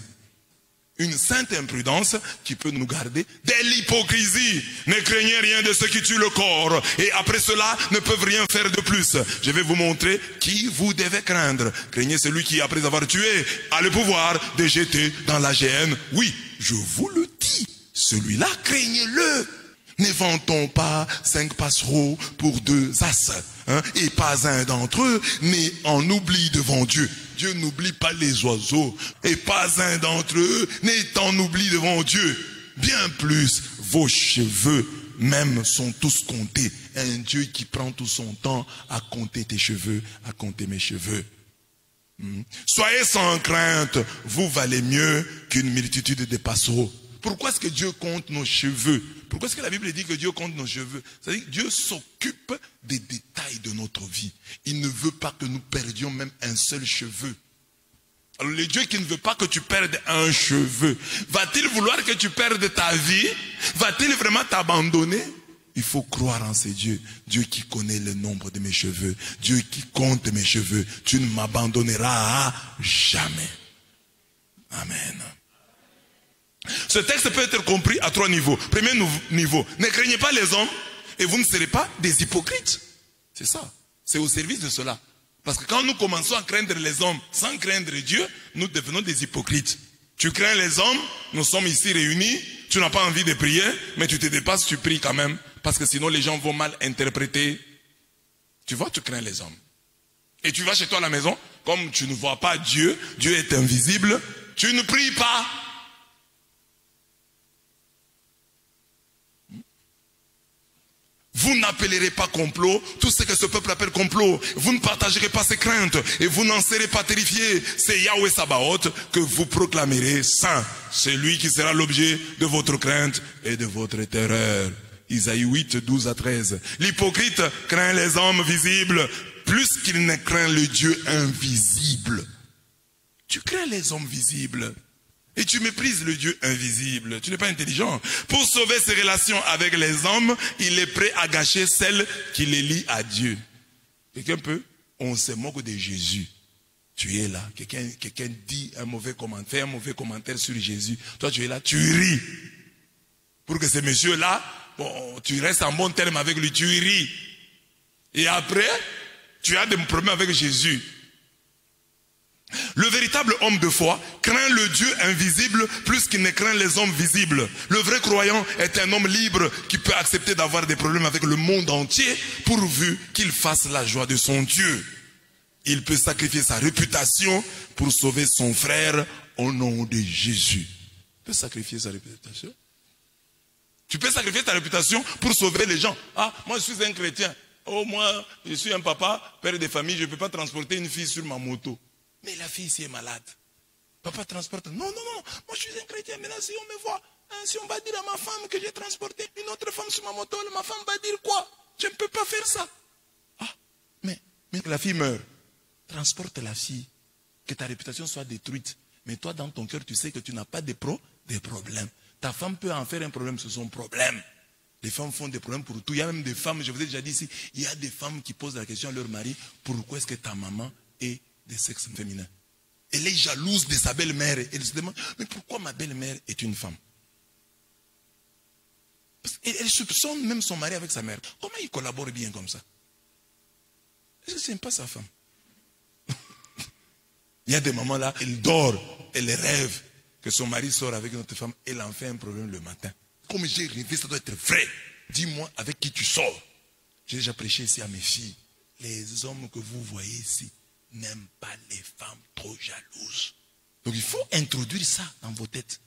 Une sainte imprudence qui peut nous garder de l'hypocrisie. Ne craignez rien de ce qui tue le corps. Et après cela, ne peuvent rien faire de plus. Je vais vous montrer qui vous devez craindre. Craignez celui qui, après avoir tué, a le pouvoir de jeter dans la géhenne. Oui, je vous le dis. Celui-là, craignez-le. Ne vantons pas 5 passereaux pour 2 as. Et pas un d'entre eux n'est en oubli devant Dieu. Dieu n'oublie pas les oiseaux. Et pas un d'entre eux n'est en oubli devant Dieu. Bien plus, vos cheveux même sont tous comptés. Un Dieu qui prend tout son temps à compter tes cheveux, à compter mes cheveux. Soyez sans crainte, vous valez mieux qu'une multitude de passereaux. Pourquoi est-ce que Dieu compte nos cheveux? Pourquoi est-ce que la Bible dit que Dieu compte nos cheveux? C'est-à-dire que Dieu s'occupe des détails de notre vie. Il ne veut pas que nous perdions même un seul cheveu. Alors le Dieu qui ne veut pas que tu perdes un cheveu, va-t-il vouloir que tu perdes ta vie? Va-t-il vraiment t'abandonner? Il faut croire en ce Dieu. Dieu qui connaît le nombre de mes cheveux. Dieu qui compte mes cheveux. Tu ne m'abandonneras jamais. Amen. Ce texte peut être compris à 3 niveaux. Premier niveau, ne craignez pas les hommes et vous ne serez pas des hypocrites. C'est ça. C'est au service de cela. Parce que quand nous commençons à craindre les hommes sans craindre Dieu, nous devenons des hypocrites. Tu crains les hommes, nous sommes ici réunis, tu n'as pas envie de prier, mais tu te dépasses, tu pries quand même. Parce que sinon les gens vont mal interpréter. Tu vois, tu crains les hommes. Et tu vas chez toi à la maison, comme tu ne vois pas Dieu, Dieu est invisible, tu ne pries pas. Vous n'appellerez pas complot tout ce que ce peuple appelle complot. Vous ne partagerez pas ses craintes et vous n'en serez pas terrifiés. C'est Yahweh Sabaoth que vous proclamerez saint. C'est lui qui sera l'objet de votre crainte et de votre terreur. Isaïe 8, 12 à 13. L'hypocrite craint les hommes visibles plus qu'il ne craint le Dieu invisible. Tu crains les hommes visibles. Et tu méprises le Dieu invisible. Tu n'es pas intelligent. Pour sauver ses relations avec les hommes, il est prêt à gâcher celles qui les lient à Dieu. Quelqu'un peut? On se moque de Jésus. Tu es là. Quelqu'un dit un mauvais commentaire sur Jésus. Toi, tu es là, tu ris. Pour que ce monsieur-là, bon, tu restes en bon terme avec lui, tu ris. Et après, tu as des problèmes avec Jésus. Le véritable homme de foi craint le Dieu invisible plus qu'il ne craint les hommes visibles. Le vrai croyant est un homme libre qui peut accepter d'avoir des problèmes avec le monde entier pourvu qu'il fasse la joie de son Dieu. Il peut sacrifier sa réputation pour sauver son frère au nom de Jésus. Tu peux sacrifier sa réputation? Tu peux sacrifier ta réputation pour sauver les gens. Ah, moi je suis un chrétien. Oh, moi je suis un papa, père de famille, je ne peux pas transporter une fille sur ma moto. Mais la fille ici est malade. Papa transporte. Non, moi je suis un chrétien. Maintenant si on me voit, si on va dire à ma femme que j'ai transporté une autre femme sur ma moto, ma femme va dire quoi? Je ne peux pas faire ça. Ah, mais la fille meurt. Transporte la fille. Que ta réputation soit détruite. Mais toi dans ton cœur tu sais que tu n'as pas de problèmes. Ta femme peut en faire un problème, c'est son problème. Les femmes font des problèmes pour tout. Il y a même des femmes, je vous ai déjà dit ici, il y a des femmes qui posent la question à leur mari, pourquoi est-ce que ta maman est de sexe féminin? Elle est jalouse de sa belle-mère. Elle se demande, mais pourquoi ma belle-mère est une femme? Elle soupçonne même son mari avec sa mère. Comment il collabore bien comme ça? Est-ce que ce n'est pas sa femme? Il y a des mamans là, elle dort, elle rêve que son mari sort avec une autre femme, elle en fait un problème le matin. Comme j'ai rêvé, ça doit être vrai. Dis-moi avec qui tu sors. J'ai déjà prêché ici à mes filles. Les hommes que vous voyez ici n'aiment pas les femmes trop jalouses. Donc il faut introduire ça dans vos têtes.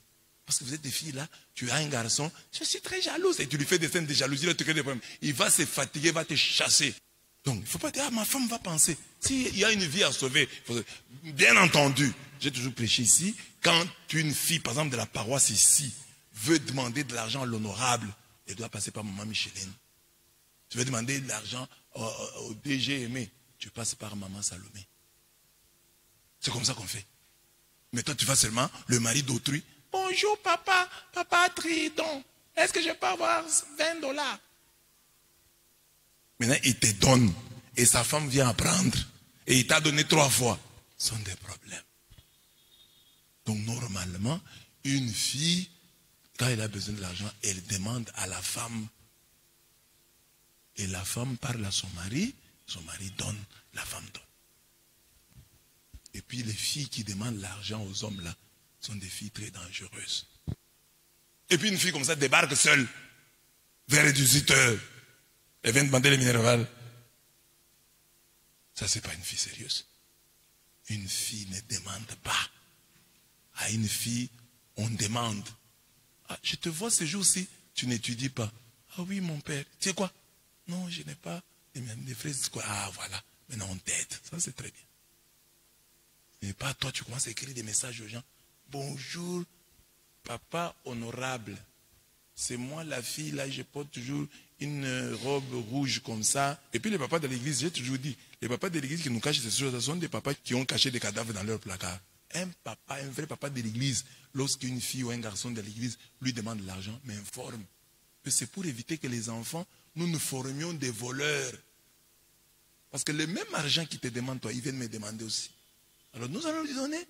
Parce que vous êtes des filles là, tu as un garçon, je suis très jalouse. Et tu lui fais des scènes de jalousie, là, tu crées des problèmes. Il va se fatiguer, va te chasser. Donc il ne faut pas dire, ah ma femme va penser. S'il y a une vie à sauver, bien entendu, j'ai toujours prêché ici, quand une fille, par exemple de la paroisse ici, veut demander de l'argent à l'honorable, elle doit passer par maman Micheline. Tu veux demander de l'argent au DG Aimé, tu passes par maman Salomé. C'est comme ça qu'on fait. Mais toi, tu vas seulement, le mari d'autrui. Bonjour papa, papa Tridon. Est-ce que je peux avoir $20? Maintenant, il te donne. Et sa femme vient apprendre. Et il t'a donné 3 fois. Ce sont des problèmes. Donc normalement, une fille, quand elle a besoin de l'argent, elle demande à la femme. Et la femme parle à son mari donne, la femme donne. Et puis les filles qui demandent l'argent aux hommes là, sont des filles très dangereuses. Et puis une fille comme ça débarque seule, vers 18 h. Elle vient demander les minérales. Ça, c'est pas une fille sérieuse. Une fille ne demande pas. À une fille, on demande. Ah, je te vois ce jour-ci, tu n'étudies pas. Ah oui, mon père. Tu sais quoi? Non, je n'ai pas des fraises. Ah, voilà. Maintenant, on t'aide. Ça, c'est très bien. Mais pas toi, tu commences à écrire des messages aux gens. Bonjour, papa honorable. c'est moi la fille, là, je porte toujours une robe rouge comme ça. Et puis les papas de l'église, j'ai toujours dit, les papas de l'église qui nous cachent ces choses, ce sont des papas qui ont caché des cadavres dans leur placard. Un papa, un vrai papa de l'église, lorsqu'une fille ou un garçon de l'église lui demande de l'argent, m'informe. C'est pour éviter que les enfants, nous nous formions des voleurs. Parce que le même argent qui te demande, toi, ils viennent me demander aussi. Alors nous allons lui donner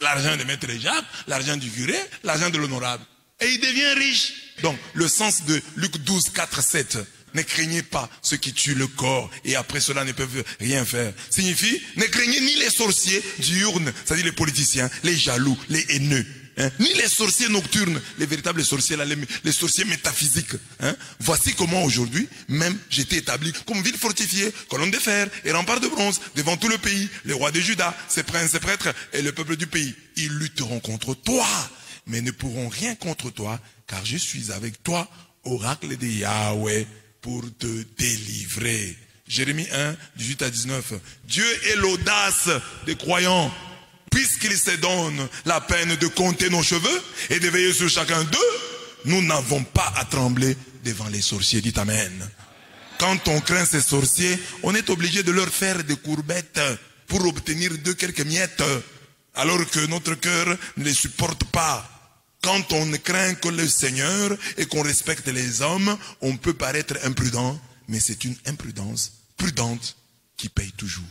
l'argent de maître Jacques, l'argent du curé, l'argent de l'honorable. Et il devient riche. Donc, le sens de Luc 12, 4, 7, ne craignez pas ceux qui tuent le corps et après cela ne peuvent rien faire. Signifie, ne craignez ni les sorciers diurnes, c'est-à-dire les politiciens, les jaloux, les haineux, hein, ni les sorciers nocturnes, les véritables sorciers, là, les sorciers métaphysiques. Hein. Voici comment aujourd'hui, même j'étais établi comme ville fortifiée, colonne de fer et rempart de bronze devant tout le pays, les rois de Juda, ses princes, ses prêtres et le peuple du pays. Ils lutteront contre toi, mais ne pourront rien contre toi, car je suis avec toi, oracle de Yahweh, pour te délivrer. Jérémie 1, 18 à 19. Dieu est l'audace des croyants, puisqu'il se donne la peine de compter nos cheveux et de veiller sur chacun d'eux. Nous n'avons pas à trembler devant les sorciers. Dites Amen. Quand on craint ces sorciers, on est obligé de leur faire des courbettes pour obtenir d'eux quelques miettes, alors que notre cœur ne les supporte pas. Quand on ne craint que le Seigneur et qu'on respecte les hommes, on peut paraître imprudent, mais c'est une imprudence prudente qui paye toujours.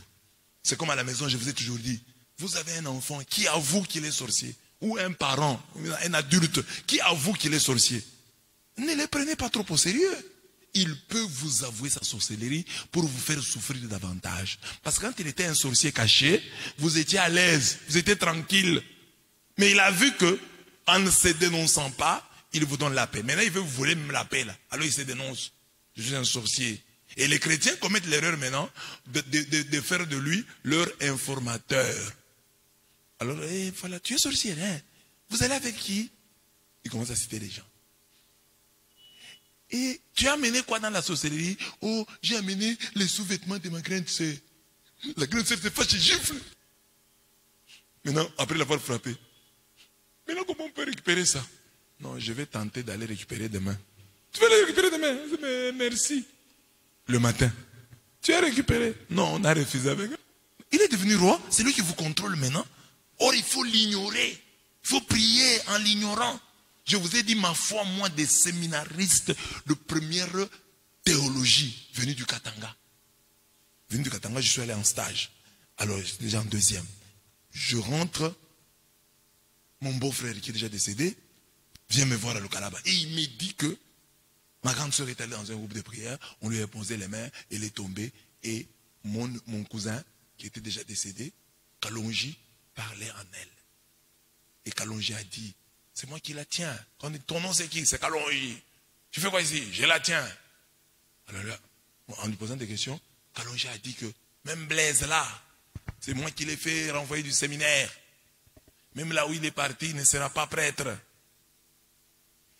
C'est comme à la maison, je vous ai toujours dit, vous avez un enfant qui avoue qu'il est sorcier, ou un parent, un adulte qui avoue qu'il est sorcier. Ne les prenez pas trop au sérieux. Il peut vous avouer sa sorcellerie pour vous faire souffrir davantage. Parce que quand il était un sorcier caché, vous étiez à l'aise, vous étiez tranquille. Mais il a vu que, en ne se dénonçant pas, il vous donne la paix. Maintenant, il veut vous voler même la paix là. Alors il se dénonce. Je suis un sorcier. Et les chrétiens commettent l'erreur maintenant de faire de lui leur informateur. Alors, voilà, tu es sorcier, hein? Vous allez avec qui? Il commence à citer les gens. Et tu as amené quoi dans la sorcellerie? Oh, j'ai amené les sous-vêtements de ma grande sœur. La grande sœur se fâche et gifle. Maintenant, après l'avoir frappé. Maintenant, comment on peut récupérer ça? Non, je vais tenter d'aller récupérer demain. Tu vas les récupérer demain? Mais merci. Le matin. Tu as récupéré? Non, on a refusé avec eux. Il est devenu roi, c'est lui qui vous contrôle maintenant. Or, il faut l'ignorer. Il faut prier en l'ignorant. Je vous ai dit ma foi, moi, des séminaristes de première théologie, venus du Katanga. Venu du Katanga, je suis allé en stage. Alors, j'étais déjà en deuxième. Je rentre. Mon beau-frère qui est déjà décédé vient me voir à l'Okalaba. Et il me dit que ma grande soeur est allée dans un groupe de prière, on lui a posé les mains, elle est tombée. Et mon cousin, qui était déjà décédé, Kalonji, parlait en elle. Et Kalonji a dit, c'est moi qui la tiens. Ton nom c'est qui? C'est Kalonji. Tu fais quoi ici? Je la tiens. Alors là, en lui posant des questions, Kalonji a dit que même Blaise là, c'est moi qui l'ai fait renvoyer du séminaire. Même là où il est parti, il ne sera pas prêtre.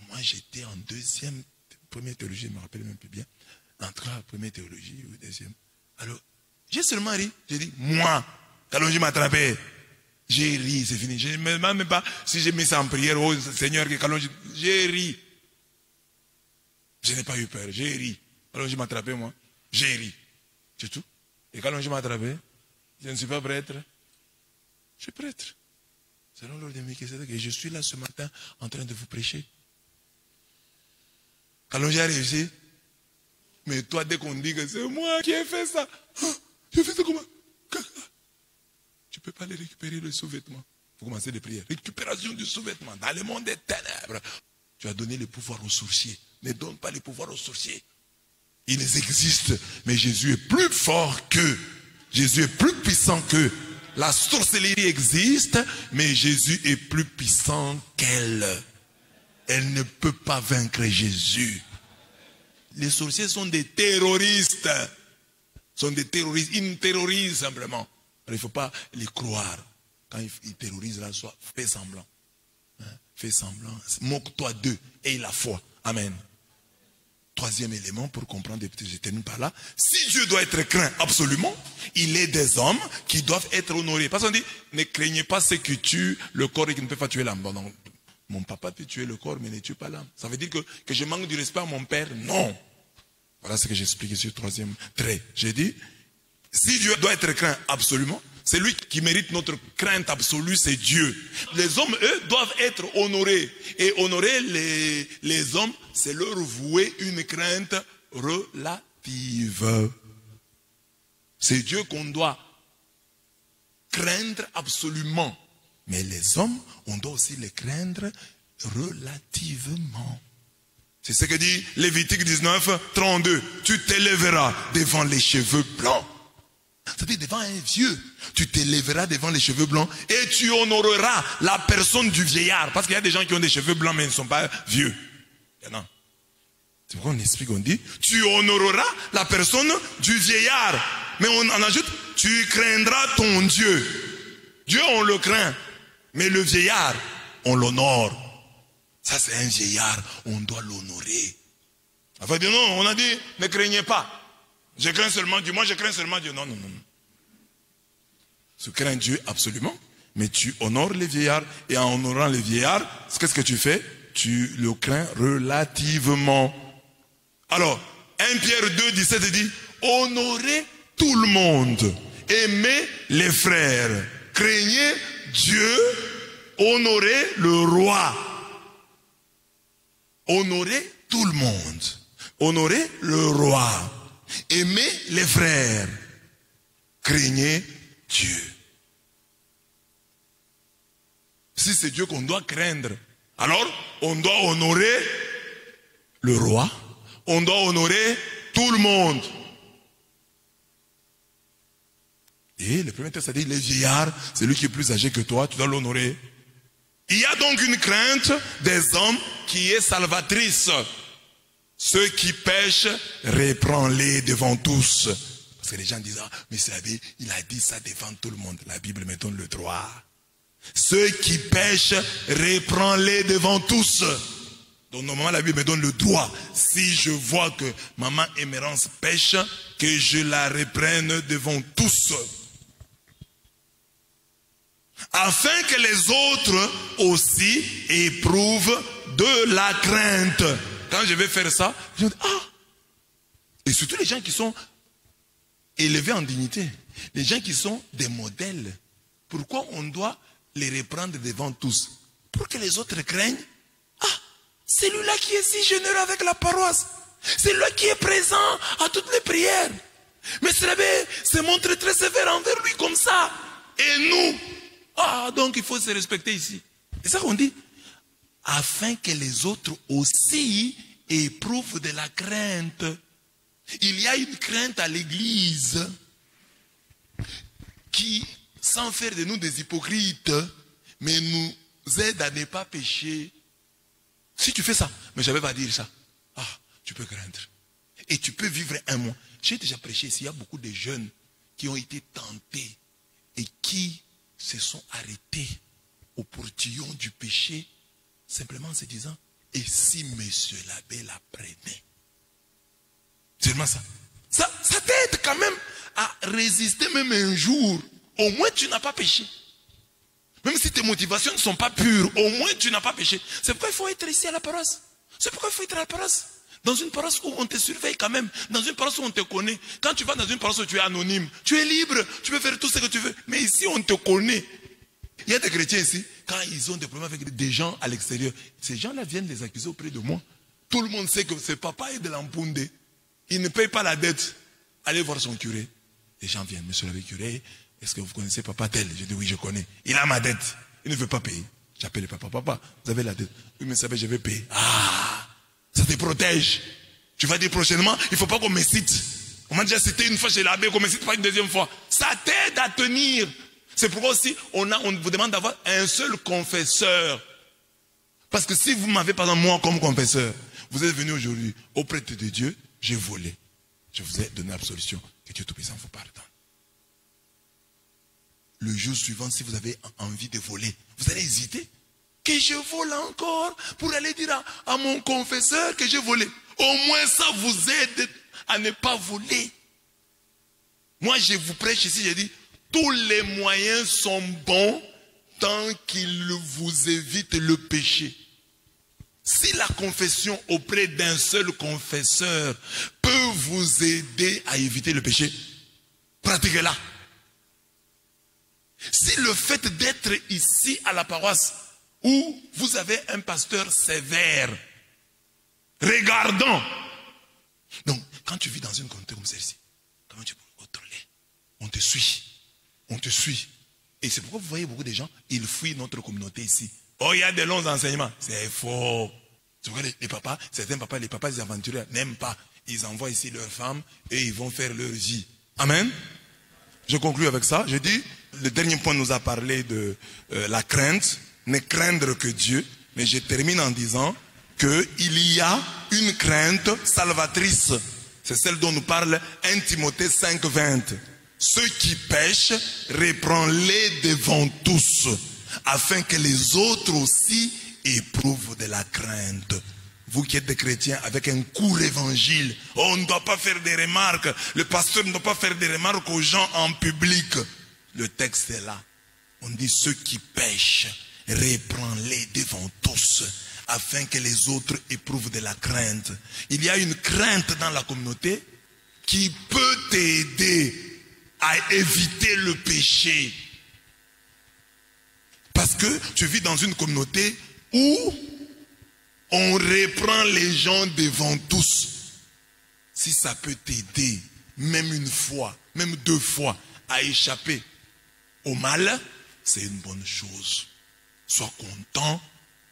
Moi, j'étais en deuxième, première théologie, je me rappelle même plus bien. Entré en première théologie ou deuxième. Alors, j'ai seulement ri. J'ai dit, moi, Kalonji m'a attrapé. J'ai ri, c'est fini. Je ne me demande même pas si j'ai mis ça en prière. Oh Seigneur, que Kalonji. J'ai ri. Je n'ai pas eu peur. J'ai ri. Kalonji m'a attrapé, moi. J'ai ri. C'est tout. Et Kalonji m'a attrapé. Je ne suis pas prêtre. Je suis prêtre. Selon l'ordre de Melchisédek, et je suis là ce matin en train de vous prêcher. Kalonji a réussi. Mais toi, dès qu'on dit que c'est moi qui ai fait ça, je fais ça comment? Tu ne peux pas les récupérer, le sous-vêtement. Il faut commencer les prières. Récupération du sous-vêtement dans le monde des ténèbres. Tu as donné le pouvoir aux sorciers. Ne donne pas le pouvoir aux sorciers. Ils existent, mais Jésus est plus fort qu'eux. Jésus est plus puissant qu'eux. La sorcellerie existe, mais Jésus est plus puissant qu'elle. Elle ne peut pas vaincre Jésus. Les sorciers sont des terroristes. Sont des terroristes. Ils nous terrorisent simplement. Alors, il ne faut pas les croire. Quand ils terrorisent, là, soit fais semblant. Fais semblant. Moque-toi d'eux. Aie la foi. Amen. Troisième élément pour comprendre, je termine par là. Si Dieu doit être craint absolument, il est des hommes qui doivent être honorés. Parce qu'on dit, ne craignez pas ceux qui tuent le corps et qui ne peuvent pas tuer l'âme. mon papa peut tuer le corps, mais ne tue pas l'âme. Ça veut dire que je manque du respect à mon père? Non. Voilà ce que j'explique ici au troisième trait. J'ai dit, si Dieu doit être craint absolument, c'est lui qui mérite notre crainte absolue, c'est Dieu. Les hommes, eux, doivent être honorés. Et honorer les hommes, c'est leur vouer une crainte relative. C'est Dieu qu'on doit craindre absolument. Mais les hommes, on doit aussi les craindre relativement. C'est ce que dit Lévitique 19, 32. Tu t'élèveras devant les cheveux blancs. C'est-à-dire devant un vieux. Tu t'élèveras devant les cheveux blancs et tu honoreras la personne du vieillard. Parce qu'il y a des gens qui ont des cheveux blancs mais ils ne sont pas vieux. Non. C'est pourquoi on explique, on dit, tu honoreras la personne du vieillard. Mais on en ajoute, tu craindras ton Dieu. Dieu, on le craint. Mais le vieillard, on l'honore. Ça, c'est un vieillard, on doit l'honorer. Enfin, non, on a dit, ne craignez pas. Je crains seulement Dieu. Moi, je crains seulement Dieu. Non, non, non. Tu crains Dieu absolument, mais tu honores les vieillards. Et en honorant les vieillards, qu'est-ce que tu fais? Tu le crains relativement. Alors, 1 Pierre 2, 17 dit, honorez tout le monde. Aimez les frères. Craignez Dieu. Honorez le roi. Honorez tout le monde. Honorez le roi. Aimez les frères. Craignez Dieu. Si c'est Dieu qu'on doit craindre, alors on doit honorer le roi. On doit honorer tout le monde. Et le premier texte a dit, les vieillards, c'est lui qui est plus âgé que toi, tu dois l'honorer. Il y a donc une crainte des hommes qui est salvatrice. Ceux qui pêchent, reprends-les devant tous. Parce que les gens disent, ah, mais il a dit ça devant tout le monde. La Bible me donne le droit. Ceux qui pêchent, reprends-les devant tous. Donc normalement la Bible me donne le droit. Si je vois que maman Émérance pêche, que je la reprenne devant tous. Afin que les autres aussi éprouvent de la crainte. Quand je vais faire ça, je dis, ah! Et surtout les gens qui sont élevés en dignité. Les gens qui sont des modèles. Pourquoi on doit les reprendre devant tous? Pour que les autres craignent. Ah! Celui-là qui est si généreux avec la paroisse. Celui-là qui est présent à toutes les prières. Mais l'abbé se montre très sévère envers lui comme ça. Et nous? Ah, donc il faut se respecter ici. C'est ça qu'on dit. Afin que les autres aussi éprouvent de la crainte. Il y a une crainte à l'église qui, sans faire de nous des hypocrites, mais nous aide à ne pas pécher. Si tu fais ça, mais je ne vais pas dire ça. Ah, tu peux craindre. Et tu peux vivre un mois. J'ai déjà prêché ici, il y a beaucoup de jeunes qui ont été tentés et qui se sont arrêtés au portillon du péché, simplement en se disant, et si monsieur l'abbé l'apprenait? Seulement ça. Ça t'aide quand même à résister même un jour. Au moins tu n'as pas péché. Même si tes motivations ne sont pas pures, au moins tu n'as pas péché. C'est pourquoi il faut être ici à la paroisse. C'est pourquoi il faut être à la paroisse. Dans une paroisse où on te surveille quand même. Dans une paroisse où on te connaît. Quand tu vas dans une paroisse où tu es anonyme, tu es libre, tu peux faire tout ce que tu veux. Mais ici on te connaît. Il y a des chrétiens ici, quand ils ont des problèmes avec des gens à l'extérieur, ces gens-là viennent les accuser auprès de moi. Tout le monde sait que ce papa est de l'Ampoundé. Il ne paye pas la dette. Allez voir son curé. Les gens viennent, monsieur l'abbé curé, est-ce que vous connaissez papa tel? Je dis oui, je connais. Il a ma dette. Il ne veut pas payer. J'appelle le papa. Papa, vous avez la dette. Oui, mais ça je vais payer. Ah, ça te protège. Tu vas dire prochainement, il ne faut pas qu'on me cite. On m'a déjà cité une fois chez l'abbé, qu'on me cite pas une deuxième fois. Ça t'aide à tenir. C'est pourquoi aussi, on vous demande d'avoir un seul confesseur. Parce que si vous m'avez, par exemple, moi comme confesseur, vous êtes venu aujourd'hui auprès de Dieu, j'ai volé. Je vous ai donné l'absolution. Que Dieu Tout-Puissant vous pardonne. Le jour suivant, si vous avez envie de voler, vous allez hésiter. Que je vole encore pour aller dire à mon confesseur que j'ai volé. Au moins ça vous aide à ne pas voler. Moi je vous prêche ici, j'ai dit, tous les moyens sont bons tant qu'il vous évite le péché. Si la confession auprès d'un seul confesseur peut vous aider à éviter le péché, pratiquez-la. Si le fait d'être ici à la paroisse où vous avez un pasteur sévère, regardant, donc quand tu vis dans une communauté comme celle-ci, comment tu peux contrôler? On te suit, on te suit. Et c'est pourquoi vous voyez beaucoup de gens, ils fuient notre communauté ici. Oh, il y a de longs enseignements. C'est faux. Tu vois, les papas, certains papas, les papas des aventuriers n'aiment pas. Ils envoient ici leurs femmes et ils vont faire leur vie. Amen. Je conclue avec ça. Je dis, le dernier point nous a parlé de la crainte. Ne craindre que Dieu. Mais je termine en disant qu'il y a une crainte salvatrice. C'est celle dont nous parle 1 Timothée 5,20. Ceux qui pêchent, reprends-les devant tous, afin que les autres aussi éprouvent de la crainte. Vous qui êtes des chrétiens avec un court évangile, oh, on ne doit pas faire des remarques, le pasteur ne doit pas faire des remarques aux gens en public. Le texte est là. On dit ceux qui pêchent, reprends-les devant tous, afin que les autres éprouvent de la crainte. Il y a une crainte dans la communauté qui peut t'aider à éviter le péché. Parce que tu vis dans une communauté où on reprend les gens devant tous. Si ça peut t'aider, même une fois, même 2 fois, à échapper au mal, c'est une bonne chose. Sois content,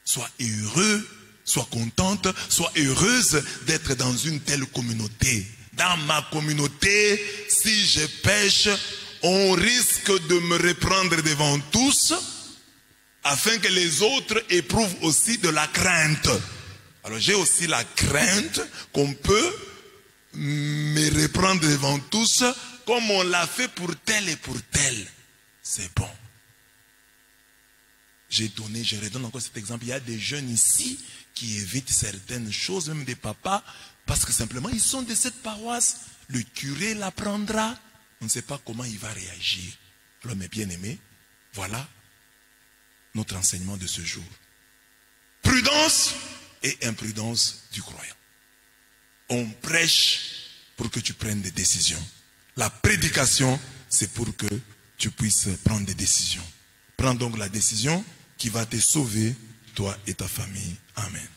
sois heureux, sois contente, sois heureuse d'être dans une telle communauté. Dans ma communauté, si je pêche, on risque de me reprendre devant tous, afin que les autres éprouvent aussi de la crainte. Alors j'ai aussi la crainte qu'on peut me reprendre devant tous, comme on l'a fait pour tel et pour tel. C'est bon. Je redonne encore cet exemple. Il y a des jeunes ici qui évitent certaines choses, même des papas, parce que simplement ils sont de cette paroisse. Le curé l'apprendra. On ne sait pas comment il va réagir. Alors mes bien-aimés, voilà notre enseignement de ce jour. Prudence et imprudence du croyant. On prêche pour que tu prennes des décisions. La prédication, c'est pour que tu puisses prendre des décisions. Prends donc la décision qui va te sauver, toi et ta famille. Amen.